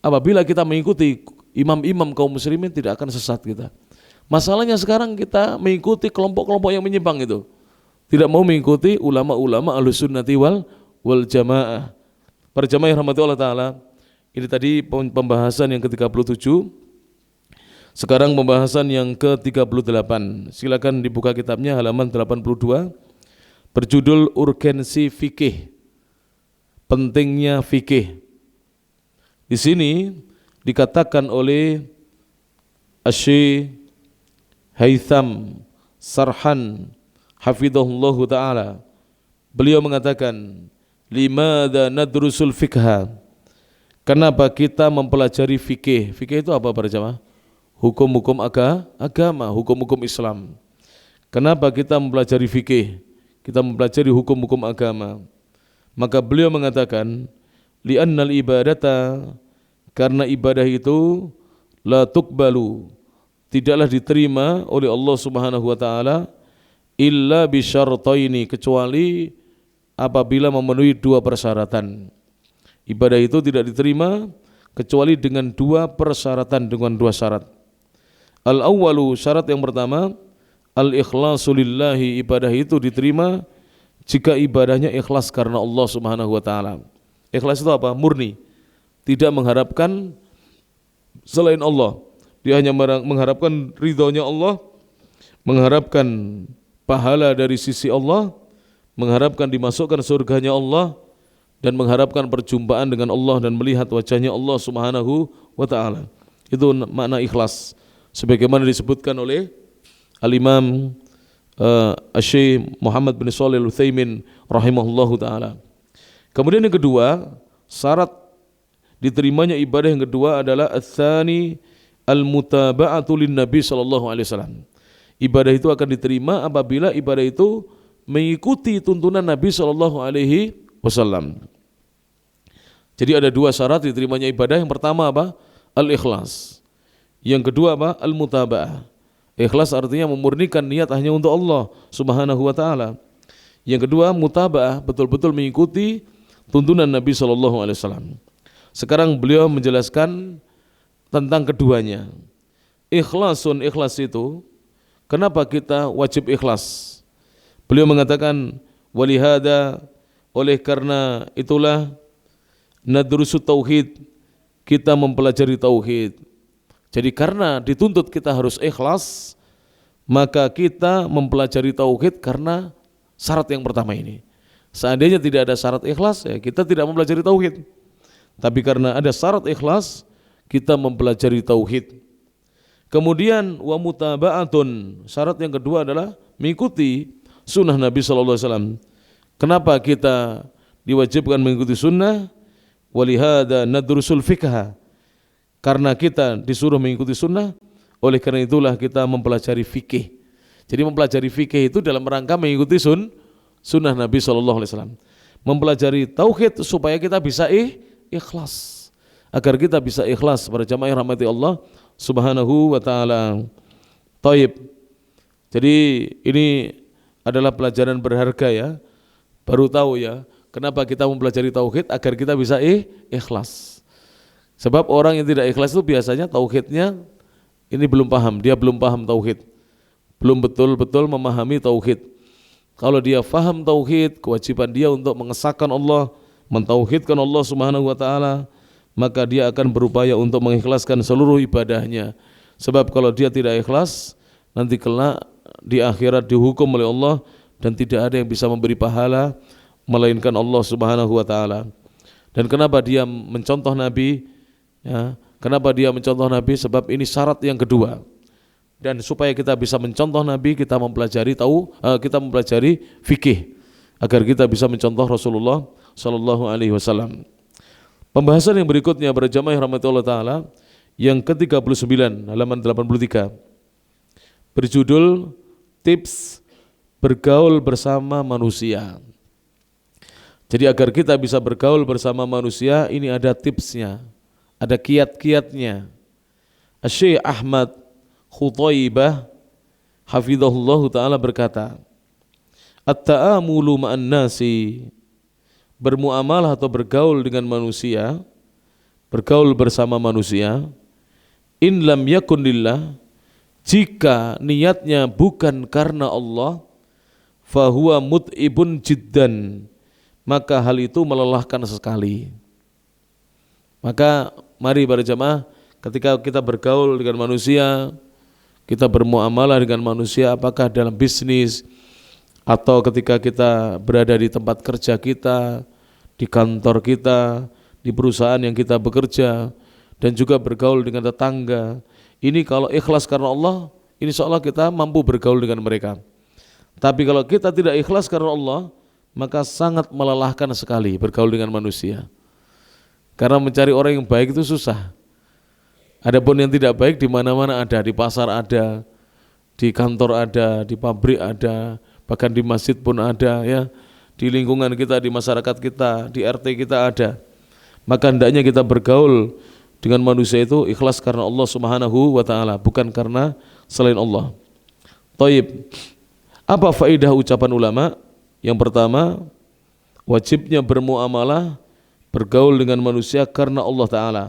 apabila kita mengikuti imam-imam kaum muslimin, tidak akan sesat kita. Masalahnya sekarang kita mengikuti kelompok-kelompok yang menyimpang itu. Tidak mau mengikuti ulama-ulama Ahlus Sunnati wal Jamaah. Para jamaah yang rahmati Allah Ta'ala, ini tadi pembahasan yang ke-37. Sekarang pembahasan yang ke-38. Silakan dibuka kitabnya halaman 82. Berjudul Urgensi Fikih. Pentingnya fikih. Di sini dikatakan oleh Asy-Syaikh Haitham Sarhan hafidhahullahu ta'ala, beliau mengatakan, limadha nadrusul fikha, kenapa kita mempelajari fikih? Fikih itu apa para jamaah? Hukum-hukum agama, hukum-hukum Islam. Kenapa kita mempelajari fikih? Kita mempelajari hukum-hukum agama. Maka beliau mengatakan, li'annal ibadata, karena ibadah itu la tuqbalu, tidaklah diterima oleh Allah Subhanahu wa taala illa bisyartaini, kecuali apabila memenuhi dua persyaratan. Ibadah itu tidak diterima kecuali dengan dua persyaratan, dengan dua syarat. Al-awwalu, syarat yang pertama, al-ikhlasu lillahi, ibadah itu diterima jika ibadahnya ikhlas karena Allah Subhanahu wa taala. Ikhlas itu apa? Murni. Tidak mengharapkan selain Allah. Dia hanya mengharapkan ridhonya Allah, mengharapkan pahala dari sisi Allah, mengharapkan dimasukkan surganya Allah, dan mengharapkan perjumpaan dengan Allah dan melihat wajahnya Allah Subhanahu wa ta'ala. Itu makna ikhlas, sebagaimana disebutkan oleh Al-Imam Asy-Syaikh Muhammad bin Shalih Al-Utsaimin rahimahullahu ta'ala. Kemudian yang kedua, syarat diterimanya ibadah yang kedua adalah ats-tsani al-mutaba'atu lin-nabi sallallahu alaihi wasallam. Ibadah itu akan diterima apabila ibadah itu mengikuti tuntunan Nabi sallallahu alaihi wasallam. Jadi ada dua syarat diterimanya ibadah. Yang pertama apa? Al-ikhlas. Yang kedua apa? Al-mutaba'ah. Ikhlas artinya memurnikan niat hanya untuk Allah Subhanahu wa taala. Yang kedua, mutaba'ah, betul-betul mengikuti tuntunan Nabi sallallahu alaihi wasallam. Sekarang beliau menjelaskan tentang keduanya. Ikhlasun, ikhlas itu, kenapa kita wajib ikhlas? Beliau mengatakan, walihada, oleh karena itulah, nadrusu tauhid, kita mempelajari tauhid. Jadi karena dituntut kita harus ikhlas, maka kita mempelajari tauhid karena syarat yang pertama ini. Seandainya tidak ada syarat ikhlas, ya kita tidak mempelajari tauhid. Tapi karena ada syarat ikhlas, kita mempelajari tauhid. Kemudian wa mutaba'atun, syarat yang kedua adalah mengikuti sunnah Nabi sallallahu alaihi wasallam. Kenapa kita diwajibkan mengikuti sunnah? Walihada nadrusul fikha, karena kita disuruh mengikuti sunnah, oleh karena itulah kita mempelajari fikih. Jadi mempelajari fikih itu dalam rangka mengikuti sunnah Nabi sallallahu alaihi wasallam. Mempelajari tauhid supaya kita bisa ikhlas. Agar kita bisa ikhlas pada jamaah yang rahmati Allah Subhanahu wa ta'ala. Taib. Jadi ini adalah pelajaran berharga ya. Baru tahu ya, kenapa kita mempelajari tauhid, agar kita bisa ikhlas. Sebab orang yang tidak ikhlas itu biasanya tauhidnya ini belum paham, dia belum paham tauhid. Belum betul-betul memahami tauhid. Kalau dia faham tauhid, kewajiban dia untuk mengesahkan Allah, mentauhidkan Allah Subhanahu wa ta'ala, maka dia akan berupaya untuk mengikhlaskan seluruh ibadahnya. Sebab kalau dia tidak ikhlas, nanti kelak di akhirat dihukum oleh Allah dan tidak ada yang bisa memberi pahala melainkan Allah Subhanahu wa ta'ala. Dan kenapa dia mencontoh Nabi? Ya, kenapa dia mencontoh Nabi? Sebab ini syarat yang kedua. Dan supaya kita bisa mencontoh Nabi, kita mempelajari fikih agar kita bisa mencontoh Rasulullah sallallahu alaihi wasallam. Pembahasan yang berikutnya pada jamaah rahmatullah taala yang ke-39 halaman 83. berjudul Tips Bergaul Bersama Manusia. Jadi agar kita bisa bergaul bersama manusia, ini ada tipsnya, ada kiat-kiatnya. Syekh Ahmad Khutaibah hafizahullah ta'ala berkata, At-ta'amulu ma'an nasi, bermuamalah atau bergaul dengan manusia, bergaul bersama manusia, in lam yakun lillah, jika niatnya bukan karena Allah, fahuwa mut'ibun jiddan, maka hal itu melelahkan sekali. Maka mari para jamaah, ketika kita bergaul dengan manusia, kita bermuamalah dengan manusia, apakah dalam bisnis atau ketika kita berada di tempat kerja kita, di kantor kita, di perusahaan yang kita bekerja, dan juga bergaul dengan tetangga, ini kalau ikhlas karena Allah, insya Allah kita mampu bergaul dengan mereka. Tapi kalau kita tidak ikhlas karena Allah, maka sangat melelahkan sekali bergaul dengan manusia. Karena mencari orang yang baik itu susah. Adapun yang tidak baik di mana-mana ada, di pasar ada, di kantor ada, di pabrik ada, bahkan di masjid pun ada, ya. Di lingkungan kita, di masyarakat kita, di RT kita ada. Maka hendaknya kita bergaul dengan manusia itu ikhlas karena Allah Subhanahu wa taala, bukan karena selain Allah. Thayyib. Apa faedah ucapan ulama? Yang pertama, wajibnya bermuamalah, bergaul dengan manusia karena Allah Ta'ala.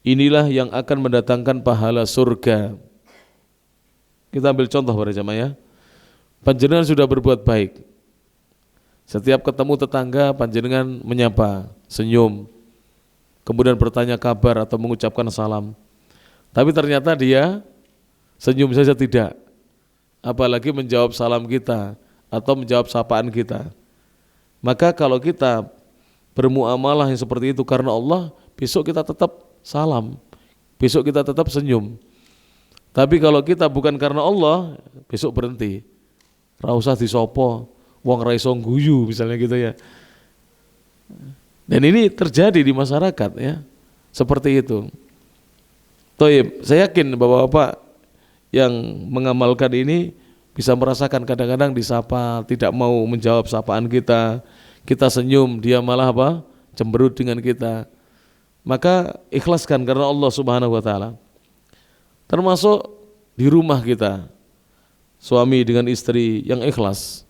Inilah yang akan mendatangkan pahala surga. Kita ambil contoh para jamaah ya. Panjenengan sudah berbuat baik. Setiap ketemu tetangga, panjenengan menyapa, senyum, kemudian bertanya kabar atau mengucapkan salam. Tapi ternyata dia senyum saja tidak, apalagi menjawab salam kita atau menjawab sapaan kita. Maka kalau kita bermuamalah yang seperti itu karena Allah, besok kita tetap salam, besok kita tetap senyum. Tapi kalau kita bukan karena Allah, besok berhenti. Ra usah disopo, wong ra iso guyu misalnya gitu ya. Dan ini terjadi di masyarakat ya, seperti itu. Thayyib, saya yakin Bapak-bapak yang mengamalkan ini bisa merasakan kadang-kadang disapa, tidak mau menjawab sapaan kita, kita senyum, dia malah apa? Cemberut dengan kita. Maka ikhlaskan karena Allah Subhanahu wa taala. Termasuk di rumah kita, suami dengan istri yang ikhlas,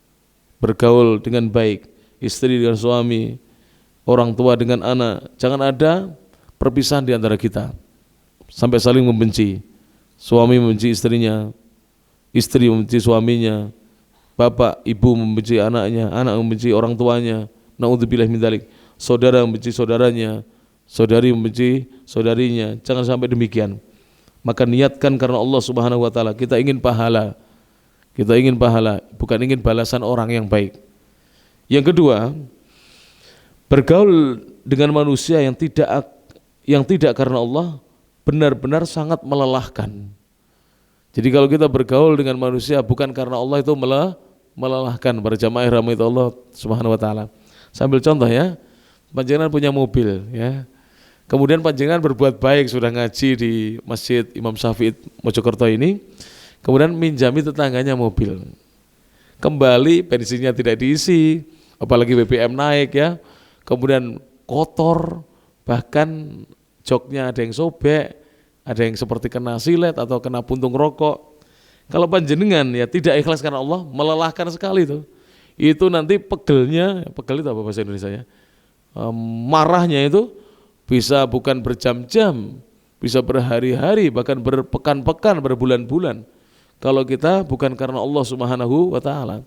bergaul dengan baik, istri dengan suami, orang tua dengan anak. Jangan ada perpisahan di antara kita sampai saling membenci. Suami membenci istrinya, istri membenci suaminya, bapak, ibu membenci anaknya, anak membenci orang tuanya, naudzubillah min dzalik, saudara membenci saudaranya, saudari membenci saudarinya. Jangan sampai demikian. Maka niatkan karena Allah Subhanahu wa taala. Kita ingin pahala. Kita ingin pahala, bukan ingin balasan orang yang baik. Yang kedua, bergaul dengan manusia yang tidak karena Allah benar-benar sangat melelahkan. Jadi kalau kita bergaul dengan manusia bukan karena Allah, itu melelahkan. Para jamaah rahmat Allah Subhanahu wa taala. Sambil contoh ya, panjenengan punya mobil ya. Kemudian panjenengan berbuat baik, sudah ngaji di Masjid Imam Syafi'i Mojokerto ini. Kemudian minjami tetangganya mobil. Kembali bensinnya tidak diisi, apalagi BBM naik ya. Kemudian kotor, bahkan joknya ada yang sobek, ada yang seperti kena silet atau kena puntung rokok. Kalau panjenengan ya tidak ikhlas karena Allah, melelahkan sekali tuh. Itu nanti pegel itu apa bahasa Indonesia ya? Marahnya itu bisa bukan berjam-jam, bisa berhari-hari, bahkan berpekan-pekan, berbulan-bulan. Kalau kita bukan karena Allah Subhanahu wa taala.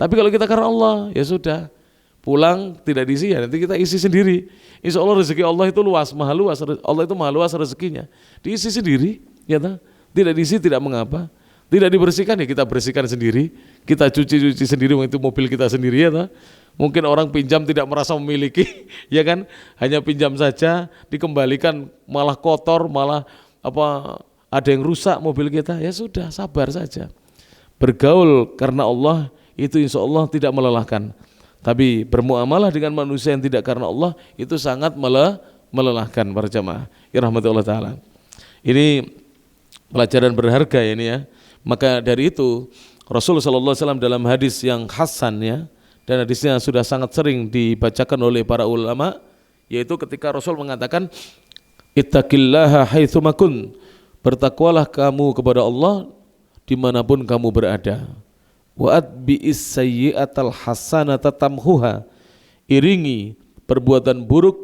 Tapi kalau kita karena Allah, ya sudah. Pulang tidak diisi ya, nanti kita isi sendiri. Insya Allah rezeki Allah itu luas, maha luas. Allah itu maha luas rezekinya. Diisi sendiri, ya tak? Tidak diisi tidak mengapa. Tidak dibersihkan ya kita bersihkan sendiri. Kita cuci sendiri, itu mobil kita sendiri ya tak? Mungkin orang pinjam tidak merasa memiliki, ya kan? Hanya pinjam saja, dikembalikan malah kotor, malah ada yang rusak mobil kita. Ya sudah, sabar saja. Bergaul karena Allah itu insya Allah tidak melelahkan. Tapi bermuamalah dengan manusia yang tidak karena Allah itu sangat melelahkan para jamaah. Ya rahmatullah taala. Ini pelajaran berharga ya ini ya. Maka dari itu Rasulullah SAW dalam hadis yang hasan ya, dan hadisnya sudah sangat sering dibacakan oleh para ulama, yaitu ketika Rasul mengatakan ittaqillaha haitsuma kun, bertakwalah kamu kepada Allah dimanapun kamu berada. Wa atbi'is sayyi'atal hasanata tamhuha, iringi perbuatan buruk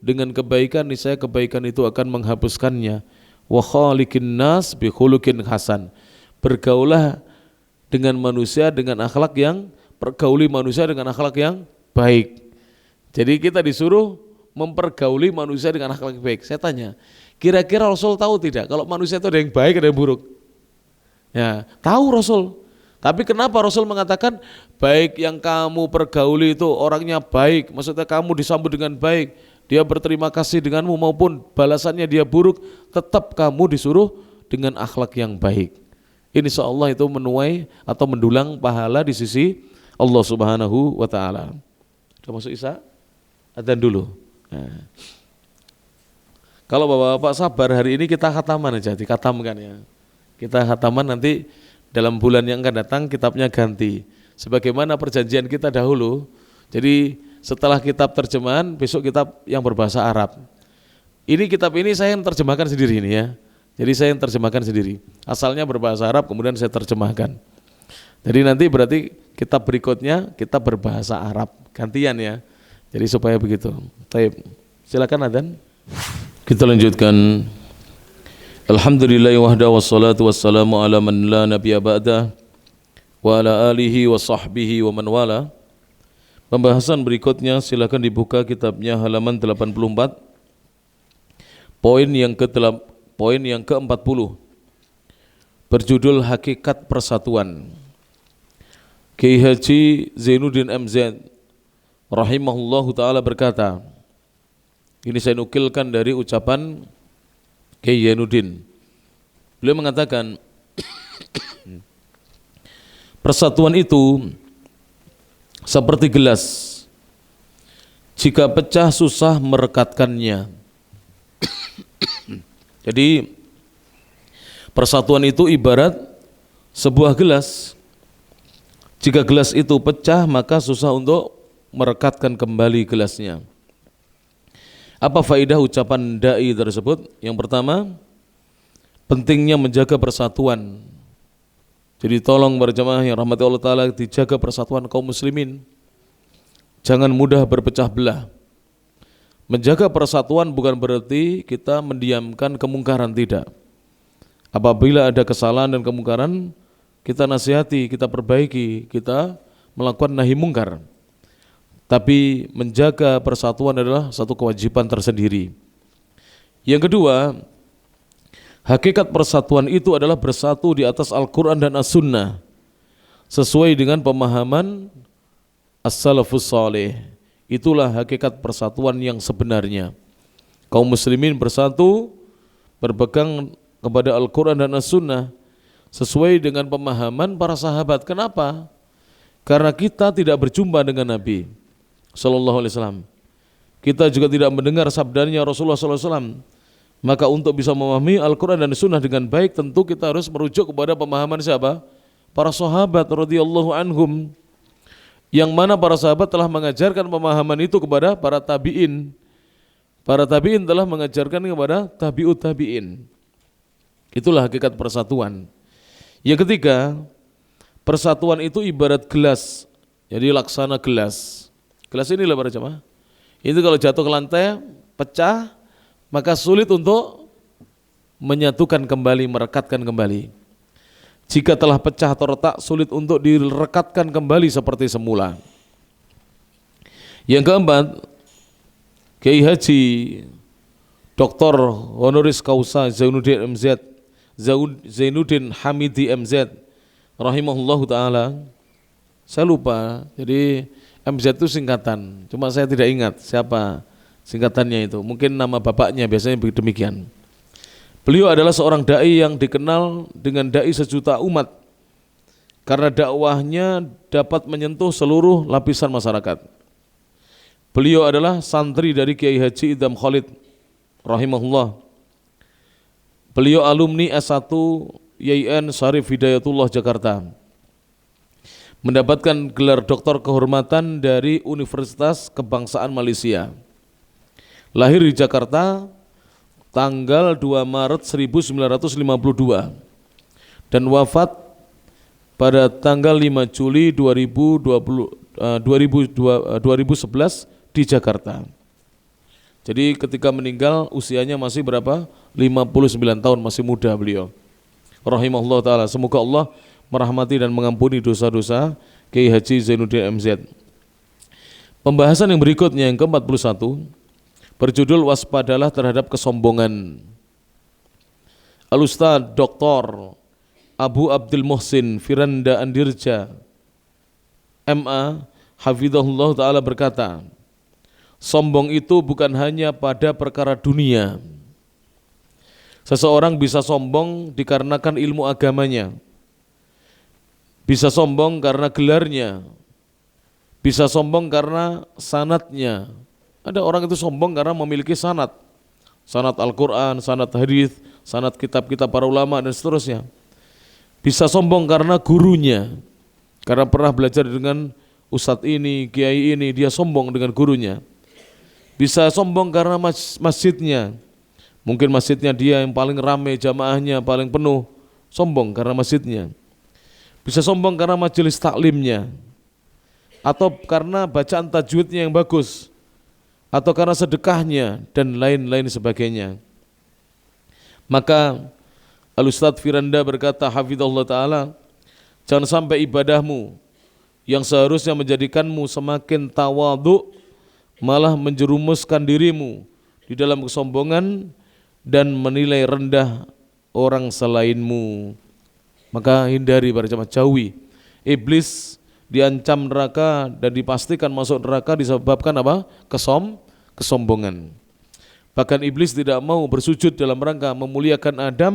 dengan kebaikan, niscaya kebaikan itu akan menghapuskannya. Wa khaliqin nas bi khuluqin hasan, bergaulah dengan manusia dengan akhlak yang, pergauli manusia dengan akhlak yang baik. Jadi kita disuruh mempergauli manusia dengan akhlak yang baik. Saya tanya, kira-kira Rasul tahu tidak kalau manusia itu ada yang baik ada yang buruk? Ya, tahu Rasul. Tapi kenapa Rasul mengatakan baik yang kamu pergauli itu orangnya baik, maksudnya kamu disambut dengan baik, dia berterima kasih denganmu maupun balasannya dia buruk, tetap kamu disuruh dengan akhlak yang baik. Insyaallah itu menuai atau mendulang pahala di sisi Allah Subhanahu wa taala. Sudah masuk Isya? Adzan dulu. Nah. Kalau Bapak-bapak sabar, hari ini kita khataman aja, dikatamkan ya. Kita khataman, nanti dalam bulan yang akan datang kitabnya ganti. Sebagaimana perjanjian kita dahulu. Jadi setelah kitab terjemahan, besok kitab yang berbahasa Arab. Ini kitab ini saya yang terjemahkan sendiri ini ya. Jadi saya yang terjemahkan sendiri. Asalnya berbahasa Arab, kemudian saya terjemahkan. Jadi nanti berarti kitab berikutnya kita berbahasa Arab, gantian ya. Jadi supaya begitu. Baik, silakan adzan. Kita lanjutkan. Alhamdulillahi wahda wassalatu wassalamu ala man la nabiyya ba'da wa ala alihi wa sahbihi wa man wala. Pembahasan berikutnya silakan dibuka kitabnya halaman 84. Poin yang ke-40. Berjudul Hakikat Persatuan. Kiai Haji Zainuddin MZ rahimahullahu taala berkata, ini saya nukilkan dari ucapan Kiai Zainuddin. Beliau mengatakan persatuan itu seperti gelas, jika pecah susah merekatkannya. Jadi persatuan itu ibarat sebuah gelas. Jika gelas itu pecah maka susah untuk merekatkan kembali gelasnya. Apa faedah ucapan dai tersebut? Yang pertama, pentingnya menjaga persatuan. Jadi tolong berjamaah yang rahmati Allah Ta'ala, dijaga persatuan kaum muslimin. Jangan mudah berpecah belah. Menjaga persatuan bukan berarti kita mendiamkan kemungkaran, tidak. Apabila ada kesalahan dan kemungkaran, kita nasihati, kita perbaiki, kita melakukan nahi mungkar. Tapi menjaga persatuan adalah satu kewajiban tersendiri. Yang kedua, hakikat persatuan itu adalah bersatu di atas Al-Quran dan As-Sunnah sesuai dengan pemahaman As-Salafus Saleh. Itulah hakikat persatuan yang sebenarnya. Kaum muslimin bersatu berpegang kepada Al-Quran dan As-Sunnah sesuai dengan pemahaman para sahabat. Kenapa? Karena kita tidak berjumpa dengan Nabi Sallallahu Alaihi Wasallam. Kita juga tidak mendengar sabdanya Rasulullah Sallallahu Alaihi Wasallam. Maka untuk bisa memahami Al-Quran dan Sunnah dengan baik, tentu kita harus merujuk kepada pemahaman siapa? Para sahabat radhiyallahu anhum. Yang mana para sahabat telah mengajarkan pemahaman itu kepada para tabi'in. Para tabi'in telah mengajarkan kepada tabi'ut tabi'in. Itulah hakikat persatuan. Yang ketiga, persatuan itu ibarat gelas. Jadi laksana gelas. Gelas ini lah para jemaah. Itu kalau jatuh ke lantai, pecah, maka sulit untuk menyatukan kembali, merekatkan kembali. Jika telah pecah atau retak, sulit untuk direkatkan kembali seperti semula. Yang keempat, Kiai Haji Dr. Honoris Causa Zainuddin Hamidi MZ rahimahullahu ta'ala. Saya lupa, jadi MZ itu singkatan, cuma saya tidak ingat siapa singkatannya itu. Mungkin nama bapaknya, biasanya demikian. Beliau adalah seorang da'i yang dikenal dengan da'i sejuta umat karena dakwahnya dapat menyentuh seluruh lapisan masyarakat. Beliau adalah santri dari Kiai Haji Idham Khalid rahimahullah. Beliau alumni S1 YIN Syarif Hidayatullah Jakarta. Mendapatkan gelar doktor kehormatan dari Universitas Kebangsaan Malaysia. Lahir di Jakarta tanggal 2 Maret 1952 dan wafat pada tanggal 5 Juli 2011 di Jakarta. Jadi ketika meninggal usianya masih berapa? 59 tahun, masih muda beliau. Rahimahullah ta'ala. Semoga Allah merahmati dan mengampuni dosa-dosa Kiai Haji Zainuddin MZ. Pembahasan yang berikutnya yang ke-41 berjudul waspadalah terhadap kesombongan. Al-Ustaz Dr. Abu Abdul Muhsin Firanda Andirja MA Hafizahullah ta'ala berkata, sombong itu bukan hanya pada perkara dunia. Seseorang bisa sombong dikarenakan ilmu agamanya, bisa sombong karena gelarnya, bisa sombong karena sanadnya. Ada orang itu sombong karena memiliki sanad Al-Quran, sanad hadis, sanad kitab-kitab para ulama dan seterusnya. Bisa sombong karena gurunya, karena pernah belajar dengan ustadz ini, kiai ini, dia sombong dengan gurunya. Bisa sombong karena masjidnya, mungkin masjidnya dia yang paling ramai, jamaahnya paling penuh, sombong karena masjidnya. Bisa sombong karena majelis taklimnya, atau karena bacaan tajwidnya yang bagus, atau karena sedekahnya dan lain-lain sebagainya. Maka Al-Ustadz Firanda berkata hafizahullah ta'ala, jangan sampai ibadahmu yang seharusnya menjadikanmu semakin tawadhu malah menjerumuskan dirimu di dalam kesombongan dan menilai rendah orang selainmu. Maka hindari para jemaah, jauhi. Iblis diancam neraka dan dipastikan masuk neraka disebabkan apa? Kesombongan. Bahkan iblis tidak mau bersujud dalam rangka memuliakan Adam,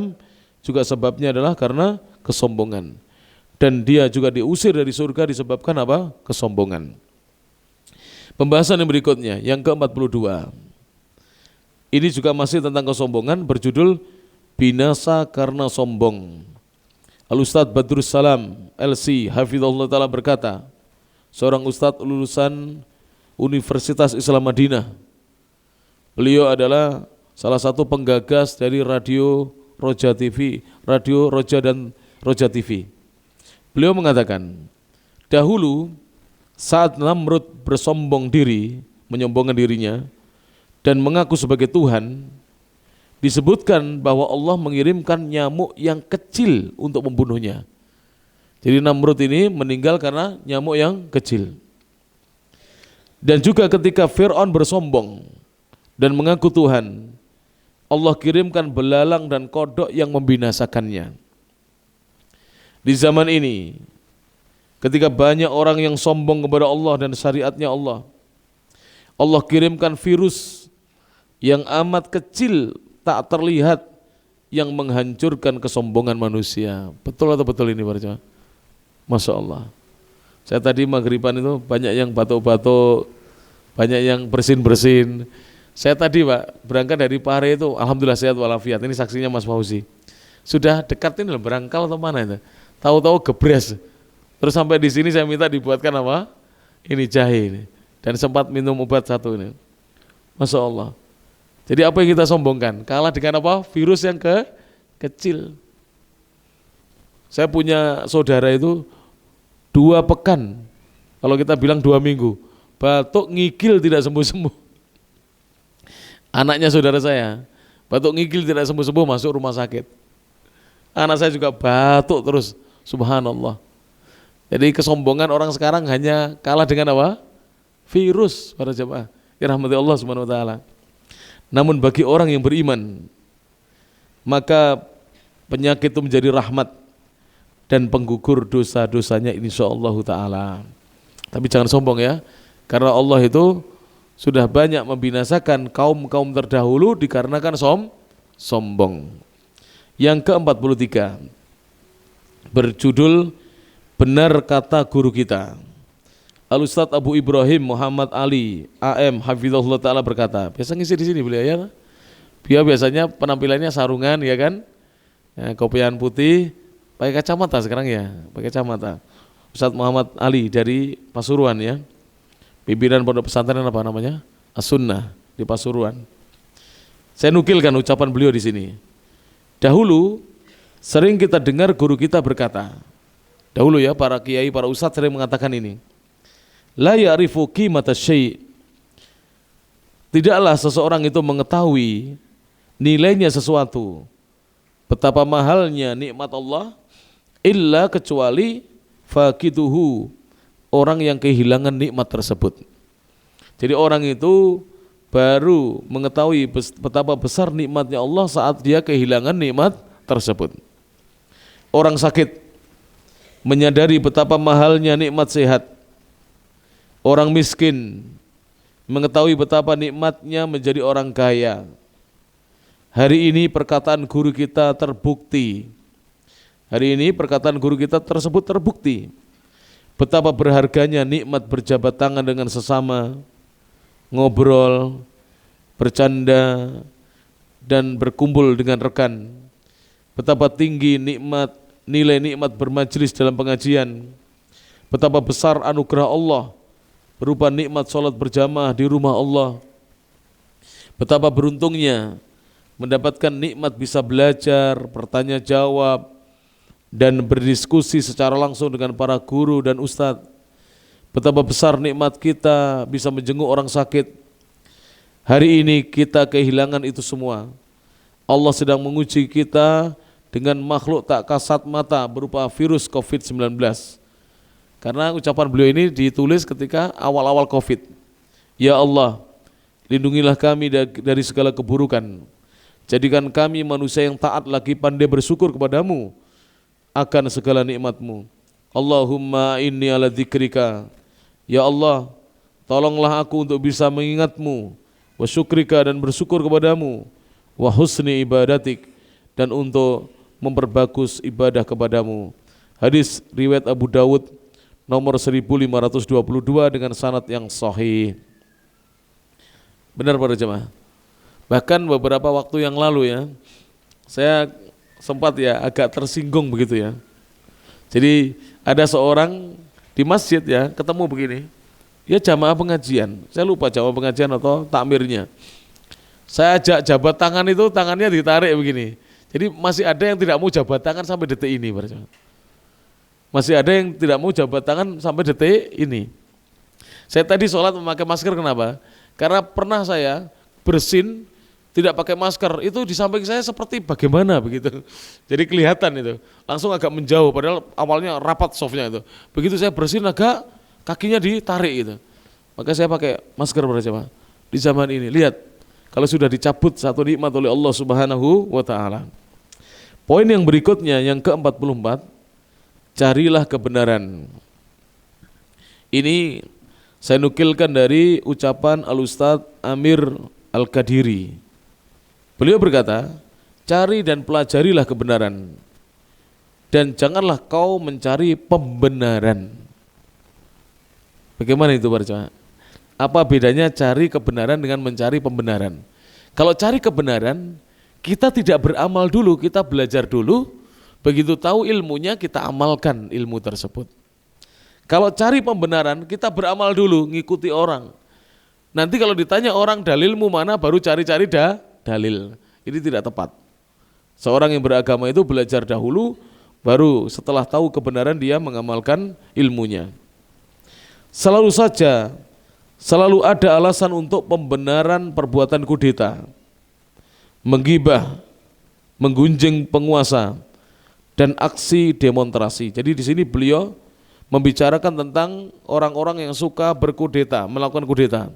juga sebabnya adalah karena kesombongan. Dan dia juga diusir dari surga disebabkan apa? Kesombongan. Pembahasan yang berikutnya, yang ke-42. Ini juga masih tentang kesombongan, berjudul binasa karena sombong. Al-Ustadz Badrus Salam LC Hafizahullah ta'ala berkata, seorang ustadz lulusan Universitas Islam Madinah. Beliau adalah salah satu penggagas dari Radio Roja TV, Radio Roja dan Roja TV. Beliau mengatakan, dahulu saat Namrud bersombong diri, menyombongkan dirinya dan mengaku sebagai Tuhan, disebutkan bahwa Allah mengirimkan nyamuk yang kecil untuk membunuhnya. Jadi Namrud ini meninggal karena nyamuk yang kecil. Dan juga ketika Fir'aun bersombong dan mengaku Tuhan, Allah kirimkan belalang dan kodok yang membinasakannya. Di zaman ini, ketika banyak orang yang sombong kepada Allah dan syariatnya Allah, Allah kirimkan virus yang amat kecil, tak terlihat, yang menghancurkan kesombongan manusia. Betul atau betul ini para jemaah? Masya Allah. Saya tadi maghriban itu banyak yang batuk-batuk, banyak yang bersin-bersin. Saya tadi Pak berangkat dari Pare itu, alhamdulillah sehat walafiat. Ini saksinya Mas Fauzi. Sudah dekat ini loh, berangkal atau mana itu? Tahu-tahu gebres. Terus sampai di sini saya minta dibuatkan apa? Ini jahe ini. Dan sempat minum obat satu ini. Masya Allah. Jadi apa yang kita sombongkan? Kalah dengan apa? Virus yang kecil. Saya punya saudara itu 2 pekan. Kalau kita bilang 2 minggu. Batuk ngigil tidak sembuh-sembuh. Anaknya saudara saya. Batuk ngigil tidak sembuh-sembuh masuk rumah sakit. Anak saya juga batuk terus. Subhanallah. Jadi kesombongan orang sekarang hanya kalah dengan apa? Virus para jemaah. Ya rahmati Allah subhanahu wa ta'ala. Namun bagi orang yang beriman, maka penyakit itu menjadi rahmat dan penggugur dosa-dosanya insyaallah ta'ala. Tapi jangan sombong ya, karena Allah itu sudah banyak membinasakan kaum-kaum terdahulu dikarenakan sombong. Yang ke-43 berjudul benar kata guru kita. Al-Ustadz Abu Ibrahim Muhammad Ali AM Hafizahullah ta'ala berkata, biasa ngisi di sini beliau ya. Dia biasanya penampilannya sarungan ya kan. Ya, kopiah putih, pakai kacamata sekarang ya, pakai kacamata. Ustadz Muhammad Ali dari Pasuruan ya. Pimpinan pondok pesantren apa namanya? As-Sunnah di Pasuruan. Saya nukilkan ucapan beliau di sini. Dahulu sering kita dengar guru kita berkata, dahulu ya para kiai, para ustadz sering mengatakan ini. La ya'rifu qimata syai'. Tidaklah seseorang itu mengetahui nilainya sesuatu, betapa mahalnya nikmat Allah, illa kecuali faqiduhu, orang yang kehilangan nikmat tersebut. Jadi orang itu baru mengetahui betapa besar nikmatnya Allah saat dia kehilangan nikmat tersebut. Orang sakit menyadari betapa mahalnya nikmat sehat. Orang miskin mengetahui betapa nikmatnya menjadi orang kaya. Hari ini perkataan guru kita terbukti. Hari ini perkataan guru kita tersebut terbukti betapa berharganya nikmat berjabat tangan dengan sesama, ngobrol, bercanda, dan berkumpul dengan rekan. Betapa tinggi nikmat, nilai nikmat bermajlis dalam pengajian. Betapa besar anugerah Allah berupa nikmat sholat berjamaah di rumah Allah. Betapa beruntungnya mendapatkan nikmat bisa belajar, bertanya jawab, dan berdiskusi secara langsung dengan para guru dan ustadz. Betapa besar nikmat kita bisa menjenguk orang sakit. Hari ini kita kehilangan itu semua. Allah sedang menguji kita dengan makhluk tak kasat mata berupa virus COVID-19. Karena ucapan beliau ini ditulis ketika awal-awal COVID. Ya Allah, lindungilah kami dari segala keburukan. Jadikan kami manusia yang taat lagi pandai bersyukur kepadamu akan segala nikmat-Mu. Allahumma inni ala dzikrika. Ya Allah, tolonglah aku untuk bisa mengingat-Mu, wa syukrika, dan bersyukur kepadamu, wa husni ibadatik, dan untuk memperbagus ibadah kepadamu. Hadis riwayat Abu Dawud nomor 1522 dengan sanad yang sahih. Benar para jemaah. Bahkan beberapa waktu yang lalu ya, saya sempat ya agak tersinggung begitu ya. Jadi ada seorang di masjid ya ketemu begini, ya jamaah pengajian, saya lupa jamaah pengajian atau takmirnya. Saya ajak jabat tangan itu, tangannya ditarik begini. Jadi masih ada yang tidak mau jabat tangan sampai detik ini. Masih ada yang tidak mau jabat tangan sampai detik ini. Saya tadi sholat memakai masker, kenapa? Karena pernah saya bersin tidak pakai masker, itu di samping saya seperti bagaimana begitu. Jadi kelihatan itu, langsung agak menjauh, padahal awalnya rapat softnya itu. Begitu saya bersin agak kakinya ditarik gitu. Maka saya pakai masker berjamaah. Di zaman ini, lihat, kalau sudah dicabut satu nikmat oleh Allah Subhanahu wa Ta'ala. Poin yang berikutnya, yang ke-44, carilah kebenaran. Ini saya nukilkan dari ucapan Al-Ustadz Amir Al-Qadiri. Beliau berkata, cari dan pelajarilah kebenaran, dan janganlah kau mencari pembenaran. Bagaimana itu para jemaah? Apa bedanya cari kebenaran dengan mencari pembenaran? Kalau cari kebenaran, kita tidak beramal dulu, kita belajar dulu, begitu tahu ilmunya kita amalkan ilmu tersebut. Kalau cari pembenaran, kita beramal dulu, ngikuti orang. Nanti kalau ditanya orang dalilmu mana, baru cari-cari dalil. Ini tidak tepat. Seorang yang beragama itu belajar dahulu, baru setelah tahu kebenaran dia mengamalkan ilmunya. Selalu saja, selalu ada alasan untuk pembenaran perbuatan kudeta, menggibah, menggunjing penguasa, dan aksi demonstrasi. Jadi di sini beliau membicarakan tentang orang-orang yang suka berkudeta, melakukan kudeta,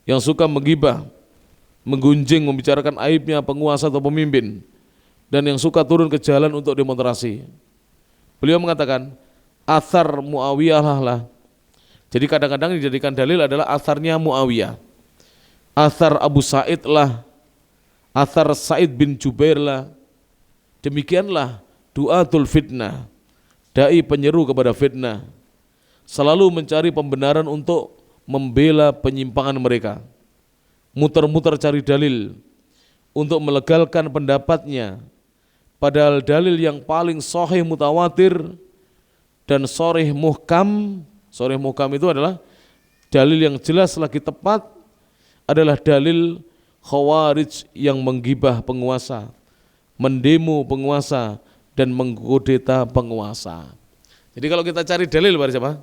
yang suka menggibah, menggunjing, membicarakan aibnya penguasa atau pemimpin, dan yang suka turun ke jalan untuk demonstrasi. Beliau mengatakan, athar Muawiyah lah. Jadi kadang-kadang dijadikan dalil adalah atharnya Muawiyah, athar Abu Sa'id lah, athar Sa'id bin Jubair lah. Demikianlah du'atul fitnah, dai penyeru kepada fitnah, selalu mencari pembenaran untuk membela penyimpangan mereka, muter-muter cari dalil untuk melegalkan pendapatnya Padahal dalil yang paling sahih mutawatir dan sharih muhkam itu adalah dalil yang jelas lagi tepat adalah dalil khawarij yang menggibah penguasa, mendemo penguasa dan mengkudeta penguasa. Jadi kalau kita cari dalil pada siapa?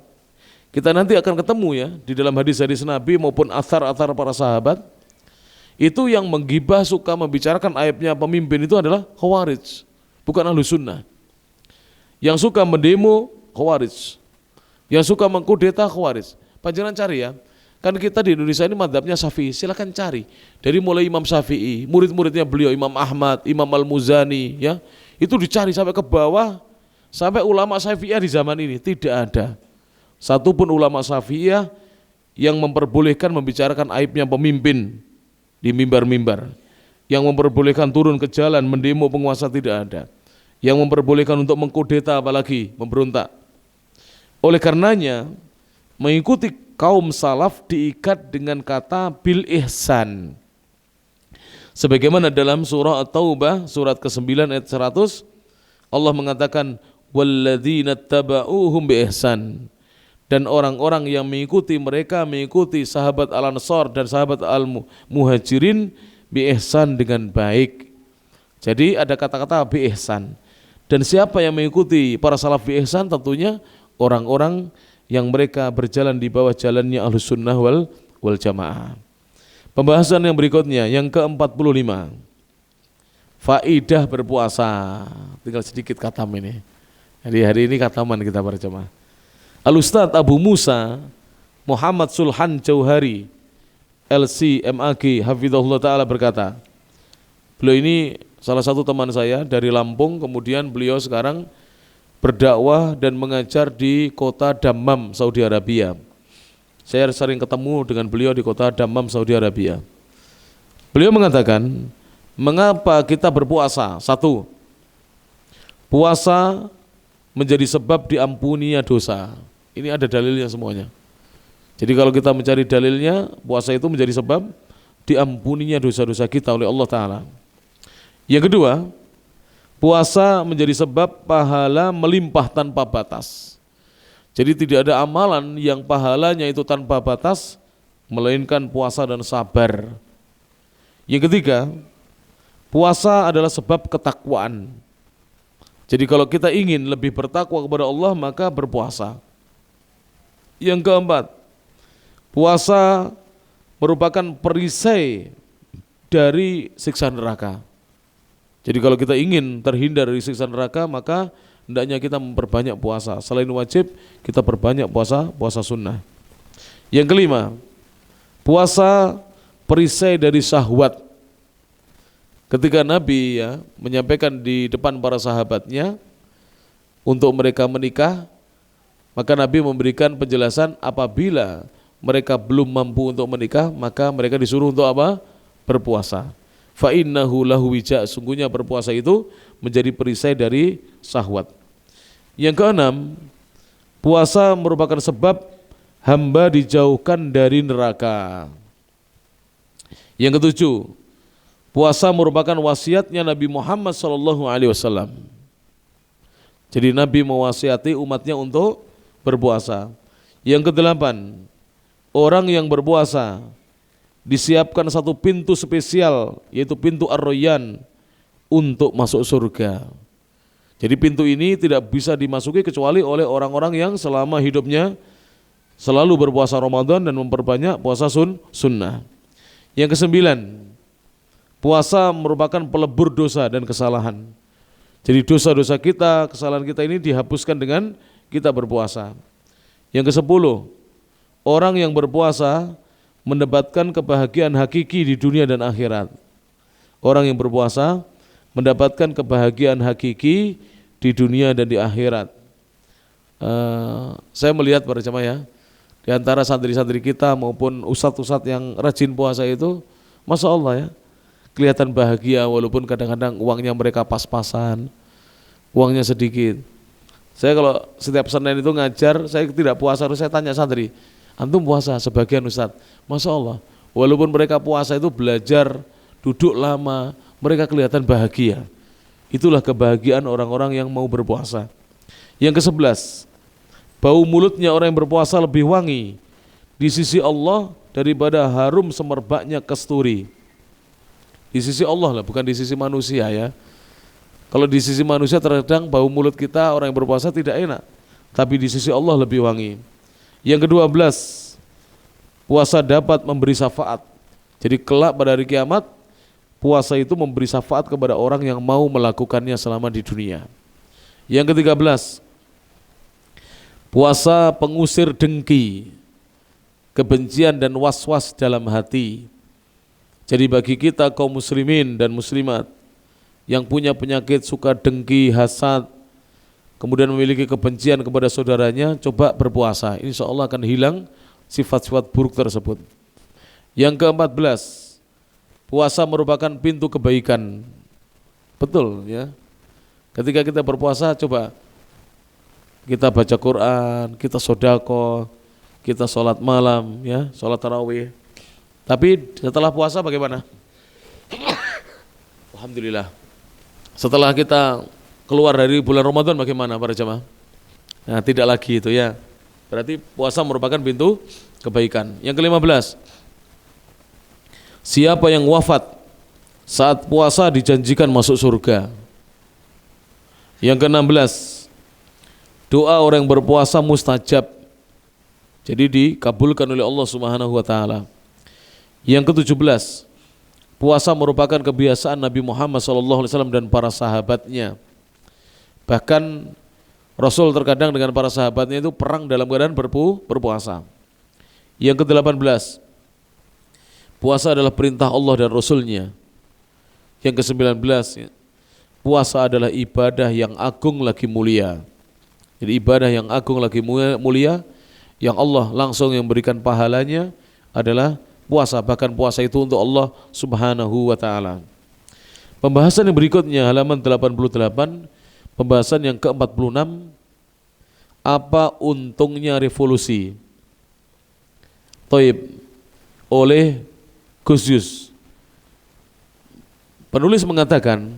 Kita nanti akan ketemu ya di dalam hadis-hadis Nabi maupun athar-athar para sahabat. Itu yang menggibah suka membicarakan aibnya pemimpin itu adalah khawarij, bukan ahlu sunnah. Yang suka mendemo khawarij, yang suka mengkudeta khawarij. Panjenengan cari ya, kan kita di Indonesia ini madhabnya Syafi'i, silakan cari dari mulai Imam Syafi'i, murid-muridnya beliau Imam Ahmad, Imam Al-Muzani, ya itu dicari sampai ke bawah, sampai ulama Syafi'iyah di zaman ini tidak ada satupun ulama Syafi'iyah yang memperbolehkan membicarakan aibnya pemimpin di mimbar-mimbar, yang memperbolehkan turun ke jalan mendemo penguasa tidak ada, yang memperbolehkan untuk mengkudeta apalagi memberontak. Oleh karenanya mengikuti kaum salaf diikat dengan kata bil ihsan. Sebagaimana dalam surah At-Taubah surat ke-9 ayat 100 Allah mengatakan walladzina taba'uhum bi ihsan, dan orang-orang yang mengikuti mereka mengikuti sahabat Al-Ansar dan sahabat Al-Muhajirin bi ihsan dengan baik. Jadi ada kata-kata bi ihsan. Dan siapa yang mengikuti para salaf bi ihsan? Tentunya orang-orang yang mereka berjalan di bawah jalannya Ahlus Sunnah wal Jamaah. Pembahasan yang berikutnya yang ke-45. Faidah berpuasa. Tinggal sedikit katam ini. Jadi hari ini kataman kita para jamaah. Al-Ustadz Abu Musa Muhammad Sulhan Jauhari LC MAG Hafizahullah Ta'ala berkata, beliau ini salah satu teman saya dari Lampung, kemudian beliau sekarang berdakwah dan mengajar di kota Dammam, Saudi Arabia. Saya sering ketemu dengan beliau di kota Dammam, Saudi Arabia. Beliau mengatakan, mengapa kita berpuasa? Satu, puasa menjadi sebab diampuninya dosa. Ini ada dalilnya semuanya. Jadi kalau kita mencari dalilnya, puasa itu menjadi sebab diampuninya dosa-dosa kita oleh Allah Ta'ala. Yang kedua, puasa menjadi sebab pahala melimpah tanpa batas. Jadi tidak ada amalan yang pahalanya itu tanpa batas, melainkan puasa dan sabar. Yang ketiga, puasa adalah sebab ketakwaan. Jadi kalau kita ingin lebih bertakwa kepada Allah, maka berpuasa. Yang keempat, puasa merupakan perisai dari siksa neraka. Jadi kalau kita ingin terhindar dari siksa neraka, maka hendaknya kita memperbanyak puasa. Selain wajib, kita perbanyak puasa sunnah. Yang kelima, puasa perisai dari syahwat. Ketika Nabi menyampaikan di depan para sahabatnya untuk mereka menikah, maka Nabi memberikan penjelasan apabila mereka belum mampu untuk menikah, maka mereka disuruh untuk apa? Berpuasa. Fa innahu lahu wija, sungguhnya berpuasa itu menjadi perisai dari syahwat. Yang keenam, puasa merupakan sebab hamba dijauhkan dari neraka. Yang ketujuh, puasa merupakan wasiatnya Nabi Muhammad SAW. Jadi Nabi mewasiati umatnya untuk berpuasa. Yang kedelapan, orang yang berpuasa disiapkan satu pintu spesial, yaitu pintu Ar-Rayyan untuk masuk surga. Jadi pintu ini tidak bisa dimasuki kecuali oleh orang-orang yang selama hidupnya selalu berpuasa Ramadan dan memperbanyak puasa sunnah. Yang kesembilan, puasa merupakan pelebur dosa dan kesalahan. Jadi dosa-dosa kita, kesalahan kita ini dihapuskan dengan kita berpuasa. Yang kesepuluh, orang yang berpuasa mendapatkan kebahagiaan hakiki di dunia dan akhirat. Orang yang berpuasa mendapatkan kebahagiaan hakiki di dunia dan di akhirat. Saya melihat para jemaah di antara santri-santri kita maupun ustadz-ustadz yang rajin puasa itu, Masya Allah ya, kelihatan bahagia walaupun kadang-kadang uangnya mereka pas-pasan, uangnya sedikit. Saya kalau setiap Senin itu ngajar, saya tidak puasa, harus saya tanya santri, antum puasa? Sebagian ustadz, Masya Allah, walaupun mereka puasa itu belajar, duduk lama, mereka kelihatan bahagia. Itulah kebahagiaan orang-orang yang mau berpuasa. Yang ke-11, bau mulutnya orang yang berpuasa lebih wangi di sisi Allah daripada harum semerbaknya kasturi. Di sisi Allah lah, bukan di sisi manusia ya. Kalau di sisi manusia terkadang bau mulut kita orang yang berpuasa tidak enak, tapi di sisi Allah lebih wangi. Yang ke-12, puasa dapat memberi syafaat. Jadi kelak pada hari kiamat, puasa itu memberi syafaat kepada orang yang mau melakukannya selama di dunia. Yang ke-13, puasa pengusir dengki, kebencian dan was-was dalam hati. Jadi bagi kita kaum muslimin dan muslimat yang punya penyakit suka dengki, hasad, kemudian memiliki kebencian kepada saudaranya, coba berpuasa. Insya Allah akan hilang sifat-sifat buruk tersebut. Yang ke-14, puasa merupakan pintu kebaikan. Betul ya. Ketika kita berpuasa, coba kita baca Quran, kita sedekah, kita sholat malam, ya, sholat tarawih. Tapi setelah puasa bagaimana? Alhamdulillah. Setelah kita keluar dari bulan Ramadan bagaimana para jamaah? Nah, tidak lagi itu ya. Berarti puasa merupakan pintu kebaikan. Yang ke-15, siapa yang wafat saat puasa dijanjikan masuk surga. Yang ke-16, doa orang yang berpuasa mustajab, jadi dikabulkan oleh Allah Subhanahu wa taala. Yang ke-17, puasa merupakan kebiasaan Nabi Muhammad SAW dan para sahabatnya. Bahkan Rasul terkadang dengan para sahabatnya itu perang dalam keadaan berpuasa. Yang ke-18, puasa adalah perintah Allah dan Rasulnya. Yang ke-19, puasa adalah ibadah yang agung lagi mulia. Jadi ibadah yang agung lagi mulia, yang Allah langsung yang berikan pahalanya adalah puasa. Bahkan puasa itu untuk Allah Subhanahu wa ta'ala. Pembahasan yang berikutnya halaman 88, pembahasan yang ke-46, apa untungnya revolusi? Thaib, oleh Gus Yus. Penulis mengatakan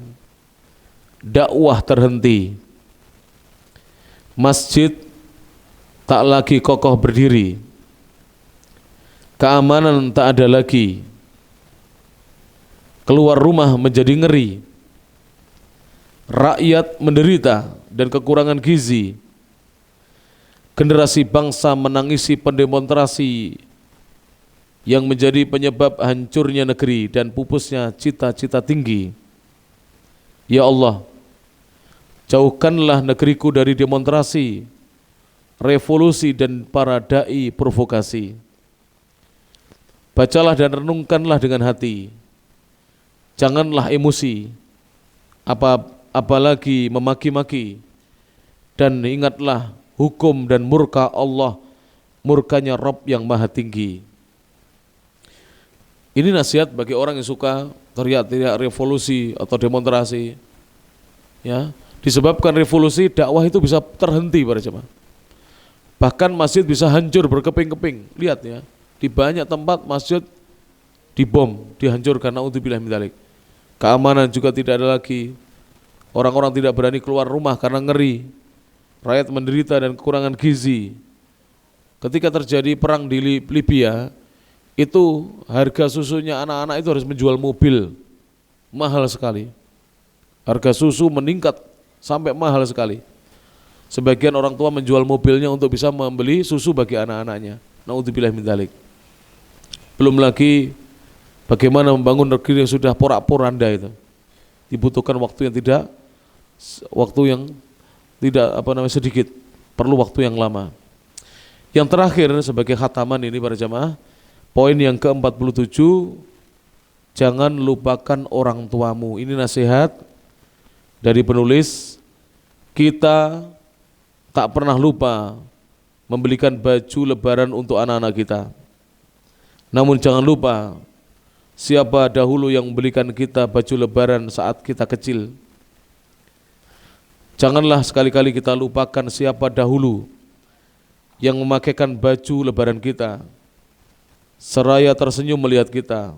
dakwah terhenti, masjid tak lagi kokoh berdiri, keamanan tak ada lagi, keluar rumah menjadi ngeri, rakyat menderita dan kekurangan gizi, generasi bangsa menangisi pendemonstrasi yang menjadi penyebab hancurnya negeri dan pupusnya cita-cita tinggi. Ya Allah, jauhkanlah negeriku dari demonstrasi, revolusi dan para dai provokasi. Bacalah dan renungkanlah dengan hati, janganlah emosi, apalagi memaki-maki, dan ingatlah hukum dan murka Allah, murkanya Rabb yang maha tinggi. Ini nasihat bagi orang yang suka teriak-teriak revolusi atau demonstrasi. Ya, disebabkan revolusi, dakwah itu bisa terhenti para jemaah. Bahkan masjid bisa hancur berkeping-keping. Lihat ya, di banyak tempat masjid dibom, dihancurkan, naudzubillah min dzalik. Keamanan juga tidak ada lagi. Orang-orang tidak berani keluar rumah karena ngeri. Rakyat menderita dan kekurangan gizi. Ketika terjadi perang di Libya, itu harga susunya anak-anak itu harus menjual mobil, mahal sekali. Harga susu meningkat sampai mahal sekali. Sebagian orang tua menjual mobilnya untuk bisa membeli susu bagi anak-anaknya. Naudzubillah min dzalik. Belum lagi bagaimana membangun negeri yang sudah porak-poranda itu. Dibutuhkan waktu yang tidak sedikit, perlu waktu yang lama. Yang terakhir sebagai khataman ini para jamaah, poin yang ke-47, jangan lupakan orang tuamu. Ini nasihat dari penulis. Kita tak pernah lupa membelikan baju lebaran untuk anak-anak kita. Namun jangan lupa siapa dahulu yang membelikan kita baju lebaran saat kita kecil. Janganlah sekali-kali kita lupakan siapa dahulu yang memakaikan baju lebaran kita, seraya tersenyum melihat kita,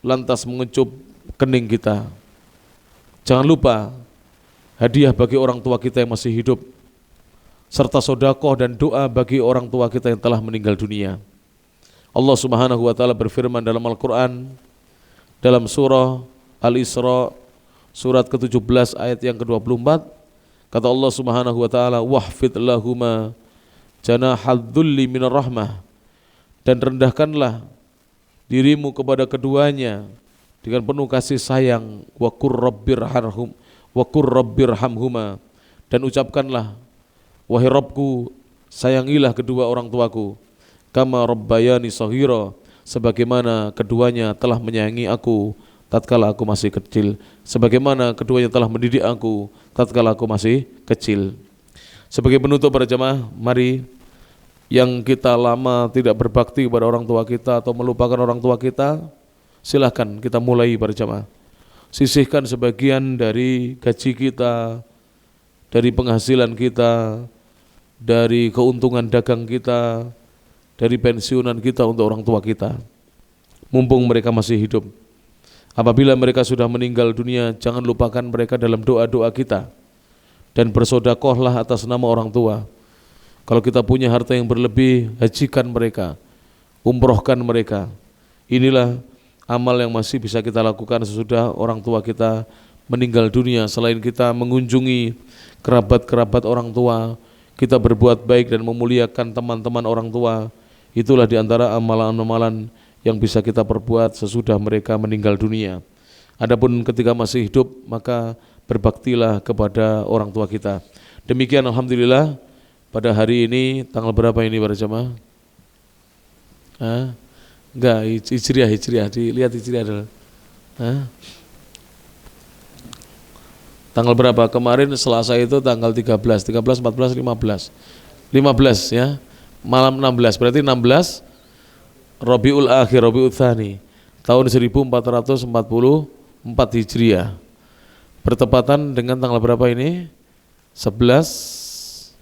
lantas mengecup kening kita. Jangan lupa hadiah bagi orang tua kita yang masih hidup, serta sedekah dan doa bagi orang tua kita yang telah meninggal dunia. Allah Subhanahu wa taala berfirman dalam Al-Qur'an dalam surah Al-Isra surat ke-17 ayat yang ke-24, kata Allah Subhanahu wa taala, wahfid lahuma janahadzulli minar rahmah, dan rendahkanlah dirimu kepada keduanya dengan penuh kasih sayang, wa qur rabbirhamhuma, dan ucapkanlah, wahai Rabbku, sayangilah kedua orang tuaku, kama rabbayani shaghira, sebagaimana keduanya telah menyayangi aku tatkala aku masih kecil, sebagaimana keduanya telah mendidik aku tatkala aku masih kecil. Sebagai penutup para jemaah, mari yang kita lama tidak berbakti kepada orang tua kita atau melupakan orang tua kita, silahkan kita mulai para jemaah. Sisihkan sebagian dari gaji kita, dari penghasilan kita, dari keuntungan dagang kita, dari pensiunan kita untuk orang tua kita, mumpung mereka masih hidup. Apabila mereka sudah meninggal dunia, jangan lupakan mereka dalam doa-doa kita, dan bersedekahlah atas nama orang tua. Kalau kita punya harta yang berlebih, hajikan mereka, umrohkan mereka. Inilah amal yang masih bisa kita lakukan sesudah orang tua kita meninggal dunia. Selain kita mengunjungi kerabat-kerabat orang tua, kita berbuat baik dan memuliakan teman-teman orang tua. Itulah diantara amalan-amalan yang bisa kita perbuat sesudah mereka meninggal dunia. Adapun ketika masih hidup, maka berbaktilah kepada orang tua kita. Demikian alhamdulillah pada hari ini, tanggal berapa ini para jemaah? Enggak, hijriah, dilihat hijriah adalah. Tanggal berapa? Kemarin Selasa itu tanggal 13, 14, 15 ya. Malam 16, berarti 16 Rabiul Akhir, Rabiul Tsani, tahun 1444 Hijriah. Bertepatan dengan tanggal berapa ini? 11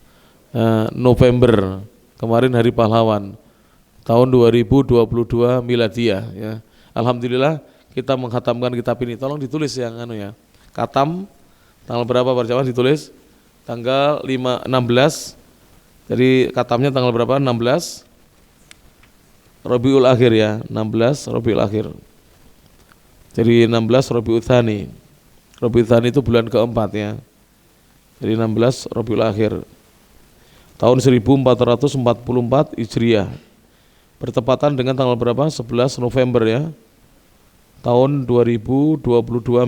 November, kemarin Hari Pahlawan, tahun 2022 Miladiah ya. Alhamdulillah kita menghatamkan kitab ini. Tolong ditulis yang ya. Katam tanggal berapa para jamaah, ditulis tanggal 16. Jadi katamnya tanggal berapa? 16 Rabiul Akhir ya, 16 Rabiul Akhir. Jadi 16 Rabiul Tsani. Rabiul Tsani itu bulan keempat ya. Jadi 16 Rabiul Akhir, tahun 1444 Hijriah. Bertepatan dengan tanggal berapa? 11 November ya, tahun 2022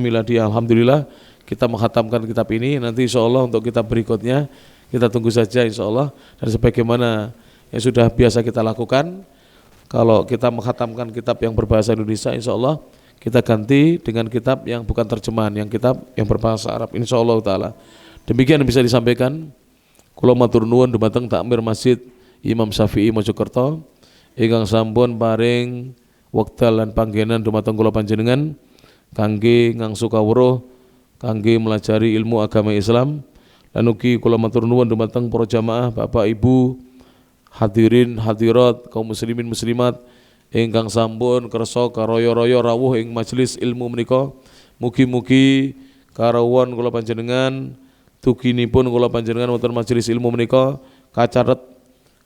Miladiah. Alhamdulillah kita menghatamkan kitab ini. Nanti insya Allah untuk kitab berikutnya kita tunggu saja insya Allah. Dan sebagaimana yang sudah biasa kita lakukan, kalau kita menghatamkan kitab yang berbahasa Indonesia, insya Allah kita ganti dengan kitab yang bukan terjemahan, yang kitab yang berbahasa Arab, insya Allah ta'ala. Demikian yang bisa disampaikan. Kula matur nuwun dumateng takmir Masjid Imam Syafi'i Mojokerto ingkang sampun paring wekdal lan panggenan dumateng kula panjenengan kangge ngangsu kawruh kangge melajari ilmu agama Islam. Lan ugi kula matur nuwun dumateng para jamaah, Bapak Ibu, hadirin hadirat, kaum muslimin muslimat ingkang sampun kersa karaya-raya rawuh ing majelis ilmu menika. Mugi-mugi karawuhan kula panjenengan, tuginipun kula panjenengan wonten majelis ilmu menika kacaret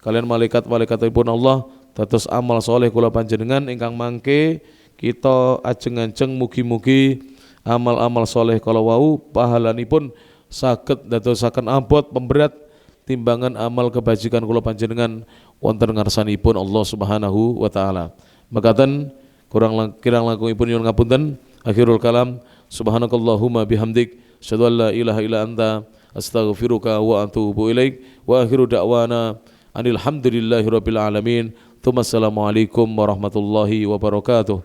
kalian malaikat-malaikatipun Allah dados amal soleh kula panjenengan ingkang mangke kita ajeng-ajeng mugi-mugi amal-amal soleh kala wau pahalanipun saged dadosaken abot pemberat timbangan amal kebajikan kula panjenengan wonten ngarsanipun Allah Subhanahu wa taala. Mekaten kirang langkungipun nyuwun ngapunten. Akhirul kalam, subhanakallahumma bihamdik, asyhadu an la ilaha illa anta, astaghfiruka wa atubu ilaik. Wa akhiru da'wana anil hamdulillahi rabbil alamin. Assalamualaikum warahmatullahi wabarakatuh.